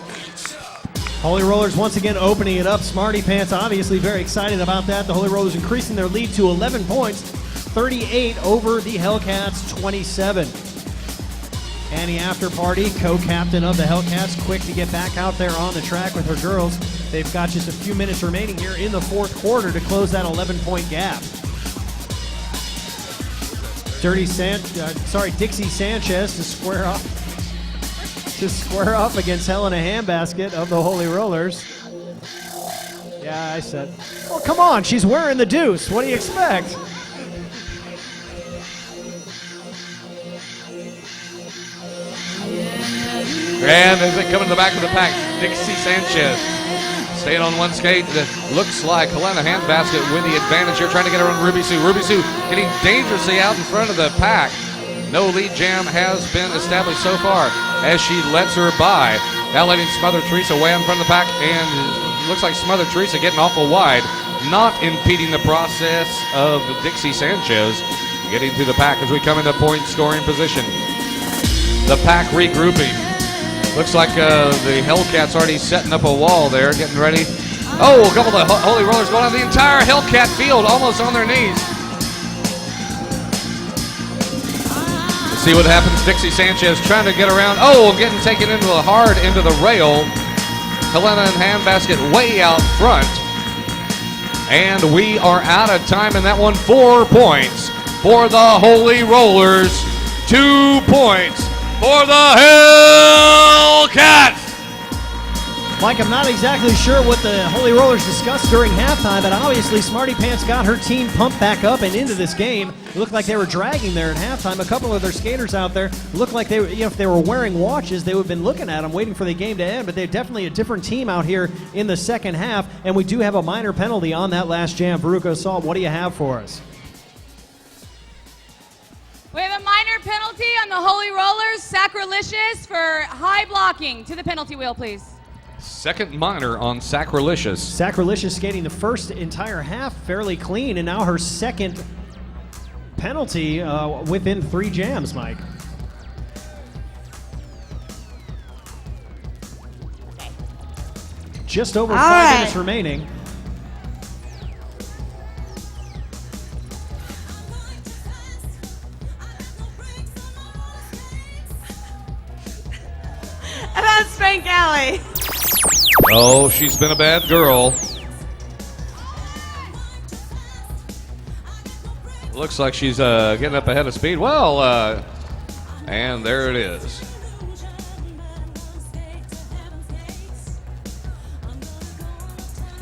Holy Rollers once again opening it up. Smarty Pants obviously very excited about that. The Holy Rollers increasing their lead to 11 points, 38 over the Hellcats 27. Annie After Party, co-captain of the Hellcats, quick to get back out there on the track with her girls. They've got just a few minutes remaining here in the fourth quarter to close that 11-point gap. Dixie Sanchez to square off against Helena Handbasket of the Holy Rollers. Yeah, I said, well, come on, she's wearing the deuce. What do you expect? And as they come in the back of the pack, Dixie Sanchez staying on one skate. It looks like Helena Handbasket with the advantage here, trying to get her on Ruby Sue. Ruby Sue getting dangerously out in front of the pack. No lead jam has been established so far as she lets her by. Now letting Smother Teresa way in front of the pack, and it looks like Smother Teresa getting awful wide, not impeding the process of Dixie Sanchez getting through the pack as we come into point scoring position. The pack regrouping. Looks like the Hellcats already setting up a wall there, getting ready. Oh, a couple of the Holy Rollers going on the entire Hellcat field, almost on their knees. See what happens. Dixie Sanchez trying to get around. Oh, getting taken into the hard into the rail. Helena and Handbasket way out front. And we are out of time in that one. 4 points for the Holy Rollers. 2 points for the Hellcats. Mike, I'm not exactly sure what the Holy Rollers discussed during halftime, but obviously Smarty Pants got her team pumped back up and into this game. It looked like they were dragging there at halftime. A couple of their skaters out there looked like they, if they were wearing watches, they would have been looking at them, waiting for the game to end. But they're definitely a different team out here in the second half, and we do have a minor penalty on that last jam. Veruca Assault, what do you have for us? We have a minor penalty on the Holy Rollers, sacrilegious for high blocking. To the penalty wheel, please. Second minor on Sacrilegious. Sacrilegious skating the first entire half fairly clean, and now her second penalty within 3 jams, Mike. Just over 5 minutes remaining. And that's Spank Alley. Oh, she's been a bad girl. Looks like she's getting up ahead of speed. Well, and there it is.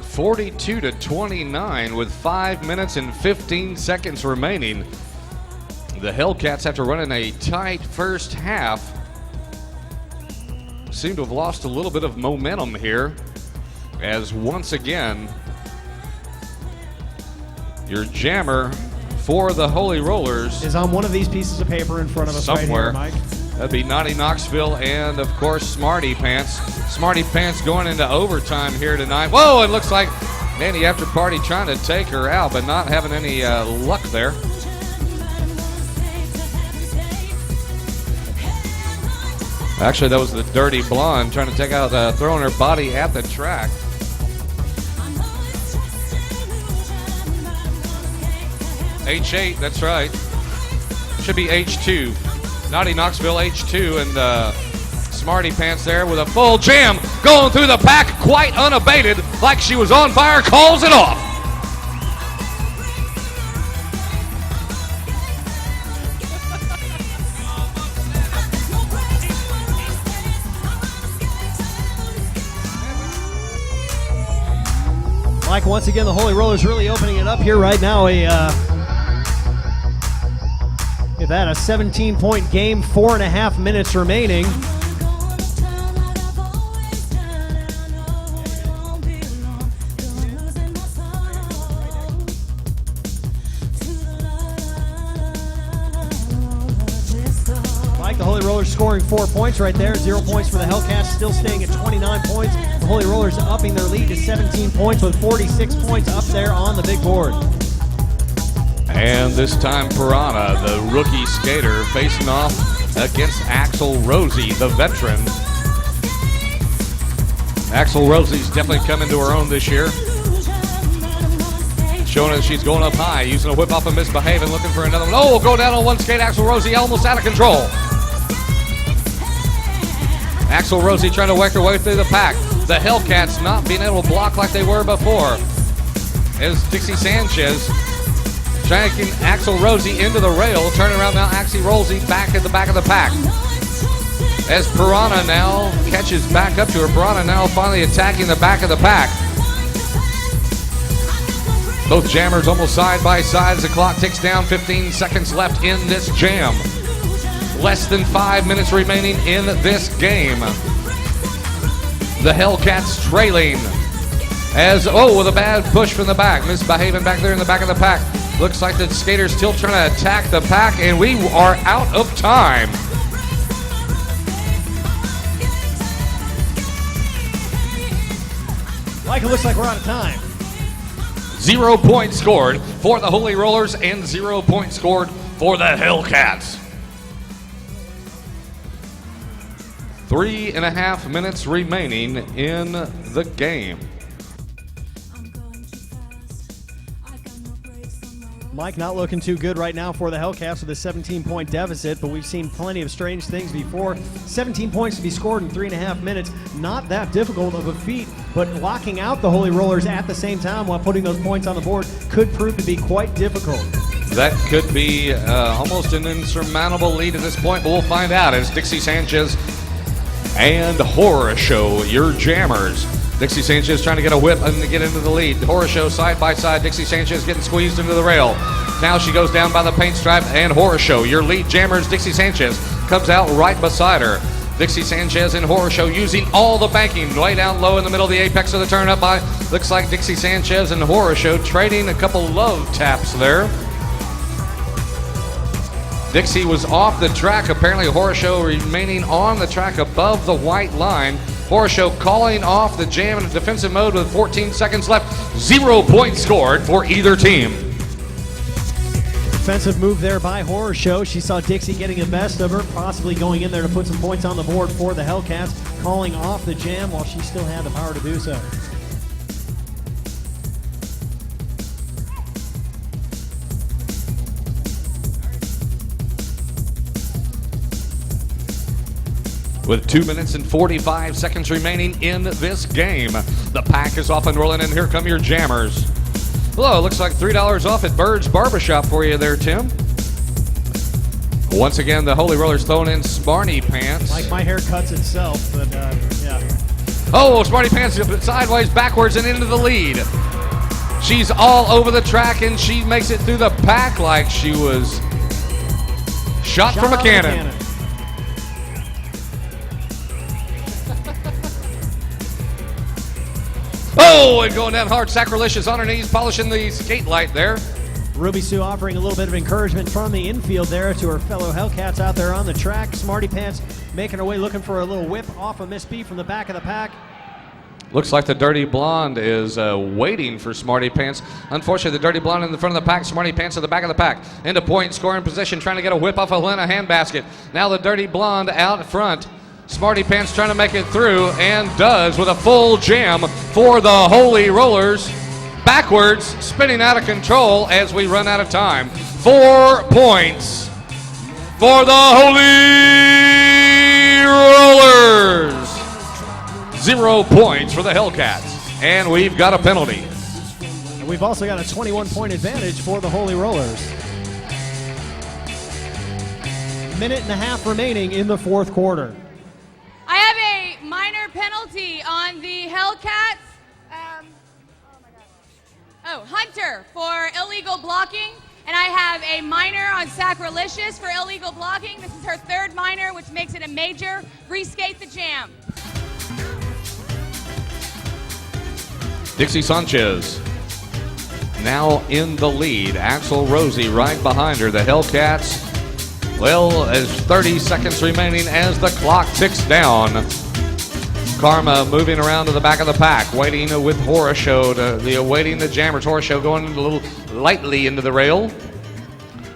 (42-29) with 5 minutes and 15 seconds remaining. The Hellcats, after running a tight first half, seem to have lost a little bit of momentum here, as once again your jammer for the Holy Rollers is on one of these pieces of paper in front of us somewhere. right here, Mike. That'd be Naughty Knoxville and, of course, Smarty Pants. Smarty Pants going into overtime here tonight. Whoa, it looks like Nanny After Party trying to take her out, but not having any luck there. Actually, that was the Dirty Blonde trying to take out, throwing her body at the track. H8, that's right. Should be H2. Naughty Knoxville H2, and Smarty Pants there with a full jam going through the pack, quite unabated, like she was on fire, calls it off. Mike, once again, the Holy Rollers really opening it up here right now. We've had a 17-point game, 4.5 minutes remaining. Mike, the Holy Rollers scoring 4 points right there. 0 points for the Hellcats, still staying at 29 points. The Holy Rollers upping their lead to 17 points with 46 points up there on the big board. And this time Piranha, the rookie skater, facing off against Axel Rosie, the veteran. Axel Rosie's definitely come into her own this year. Showing that she's going up high, using a whip off and misbehaving, looking for another one. Oh, go down on one skate. Axel Rosie almost out of control. Axel Rosie trying to work her way through the pack. The Hellcats not being able to block like they were before. As Dixie Sanchez trying to get Axel Rosie into the rail, turning around now, Axel Rosie back at the back of the pack. As Piranha now catches back up to her, Piranha now finally attacking the back of the pack. Both jammers almost side by side as the clock ticks down, 15 seconds left in this jam. Less than 5 minutes remaining in this game. The Hellcats trailing as, with a bad push from the back, misbehaving back there in the back of the pack. Looks like the skaters still trying to attack the pack, and we are out of time. Mike, it looks like we're out of time. 0 points scored for the Holy Rollers and 0 points scored for the Hellcats. 3.5 minutes remaining in the game. Mike, not looking too good right now for the Hellcats with a 17-point deficit, but we've seen plenty of strange things before. 17 points to be scored in 3.5 minutes. Not that difficult of a feat, but locking out the Holy Rollers at the same time while putting those points on the board could prove to be quite difficult. That could be almost an insurmountable lead at this point, but we'll find out as Dixie Sanchez and Horror Show, your jammers. Dixie Sanchez trying to get a whip and to get into the lead. Horror Show side by side. Dixie Sanchez getting squeezed into the rail. Now she goes down by the paint stripe, and Horror Show, your lead jammers, Dixie Sanchez, comes out right beside her. Dixie Sanchez and Horror Show using all the banking way down low in the middle of the apex of the turn up by. Looks like Dixie Sanchez and Horror Show trading a couple love taps there. Dixie was off the track. Apparently Horror Show remaining on the track above the white line. Horror Show calling off the jam in a defensive mode with 14 seconds left. 0 points scored for either team. Defensive move there by Horror Show. She saw Dixie getting the best of her, possibly going in there to put some points on the board for the Hellcats, calling off the jam while she still had the power to do so. With 2 minutes and 45 seconds remaining in this game. The pack is off and rolling, and here come your jammers. Hello, looks like $3 off at Bird's Barbershop for you there, Tim. Once again, the Holy Rollers throwing in Smarty Pants. Like my hair cuts itself, but yeah. Oh, Smarty Pants sideways, backwards, and into the lead. She's all over the track, and she makes it through the pack like she was shot from a cannon. Oh, and going down hard, Sacrilegious on her knees, polishing the skate light there. Ruby Sue offering a little bit of encouragement from the infield there to her fellow Hellcats out there on the track. Smarty Pants making her way, looking for a little whip off of Miss B from the back of the pack. Looks like the Dirty Blonde is waiting for Smarty Pants. Unfortunately, the Dirty Blonde in the front of the pack, Smarty Pants at the back of the pack. Into point scoring position, trying to get a whip off a Helena handbasket. Now the Dirty Blonde out front. Smarty Pants trying to make it through, and does with a full jam for the Holy Rollers. Backwards, spinning out of control as we run out of time. 4 points for the Holy Rollers. 0 points for the Hellcats. And we've got a penalty. And we've also got a 21-point advantage for the Holy Rollers. Minute and a half remaining in the fourth quarter. I have a minor penalty on the Hellcats. Hunter for illegal blocking. And I have a minor on Sacrilegious for illegal blocking. This is her third minor, which makes it a major. Reskate the jam. Dixie Sanchez now in the lead. Axel Rosie right behind her. The Hellcats, well, as 30 seconds remaining as the clock ticks down. Karma moving around to the back of the pack, waiting with Horror Show, awaiting the jammers. Horror Show going a little lightly into the rail.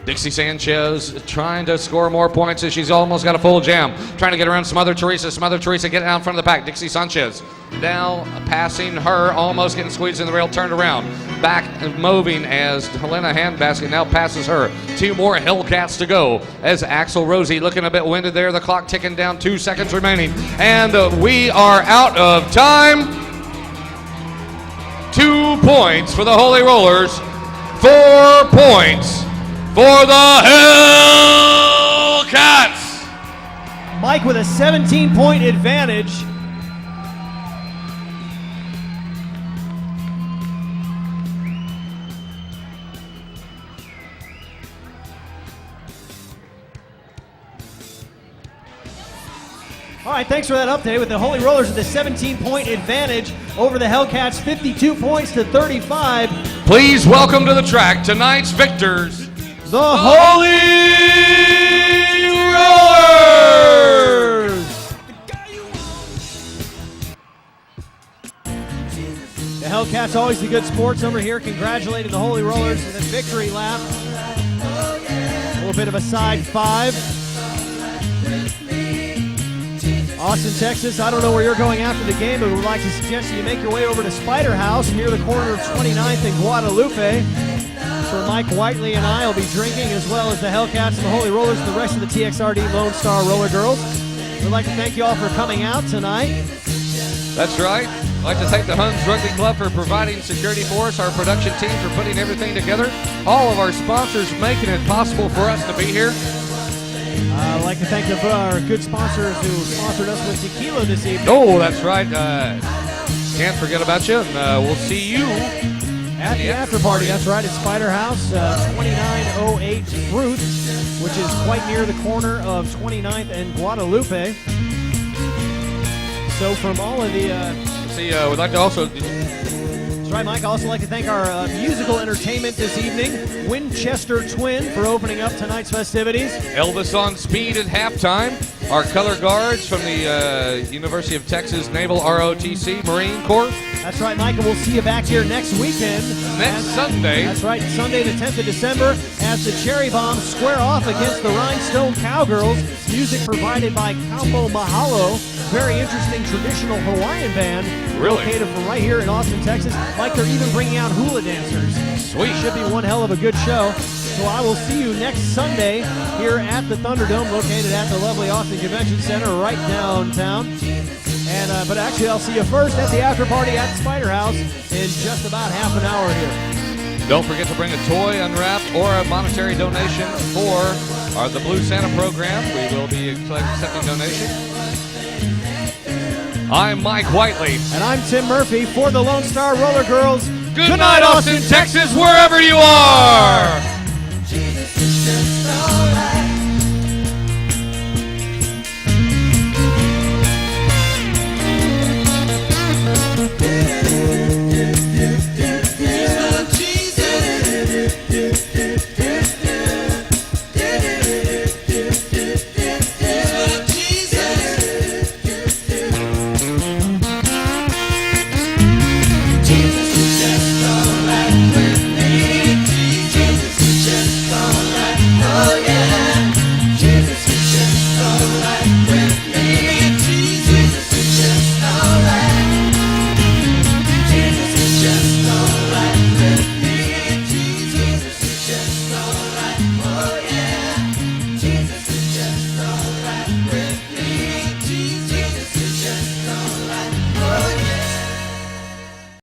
Dixie Sanchez trying to score more points as she's almost got a full jam. Trying to get around Smother Teresa. Smother Teresa getting out in front of the pack. Dixie Sanchez now passing her, almost getting squeezed in the rail, turned around. Back and moving as Helena Handbasket now passes her. 2 more Hellcats to go as Axel Rosie looking a bit winded there. The clock ticking down, 2 seconds remaining. And we are out of time. 2 points for the Holy Rollers. 4 points for the Hellcats. Mike with a 17-point advantage. All right, thanks for that update with the Holy Rollers with a 17-point advantage over the Hellcats, 52 points to 35. Please welcome to the track tonight's victors, The Holy Rollers! The Hellcats, always the good sports over here, congratulating the Holy Rollers in a victory lap. A little bit of a side 5. Austin, Texas, I don't know where you're going after the game, but we would like to suggest you make your way over to Spider House near the corner of 29th and Guadalupe. So Mike Whiteley and I will be drinking, as well as the Hellcats and the Holy Rollers and the rest of the TXRD Lone Star Roller Girls. We'd like to thank you all for coming out tonight. That's right. I'd like to thank the Huns Rugby Club for providing security for us, our production team for putting everything together, all of our sponsors making it possible for us to be here. I'd like to thank our good sponsors who sponsored us with tequila this evening. Oh, that's right. Can't forget about you, and we'll see you at the after party. That's right, at Spider House, 2908 Fruit, which is quite near the corner of 29th and Guadalupe. So from all of the... we'd like to also... That's right, Mike. I'd also like to thank our musical entertainment this evening, Winchester Twin, for opening up tonight's festivities. Elvis on speed at halftime. Our color guards from the University of Texas Naval ROTC Marine Corps. That's right, Mike, and we'll see you back here next weekend. Next Sunday. That's right, Sunday the 10th of December, as the Cherry Bombs square off against the Rhinestone Cowgirls. Music provided by Campo Mahalo, very interesting traditional Hawaiian band. Really? Located from right here in Austin, Texas. Mike, they're even bringing out hula dancers. Sweet. Should be one hell of a good show. So I will see you next Sunday here at the Thunderdome, located at the lovely Austin Convention Center right downtown. And but actually, I'll see you first at the after party at the Spider House in just about half an hour here. Don't forget to bring a toy unwrapped or a monetary donation for the Blue Santa program. We will be accepting donations. I'm Mike Whiteley. And I'm Tim Murphy for the Lone Star Roller Girls. Good night, Austin, Texas, wherever you are. Jesus is just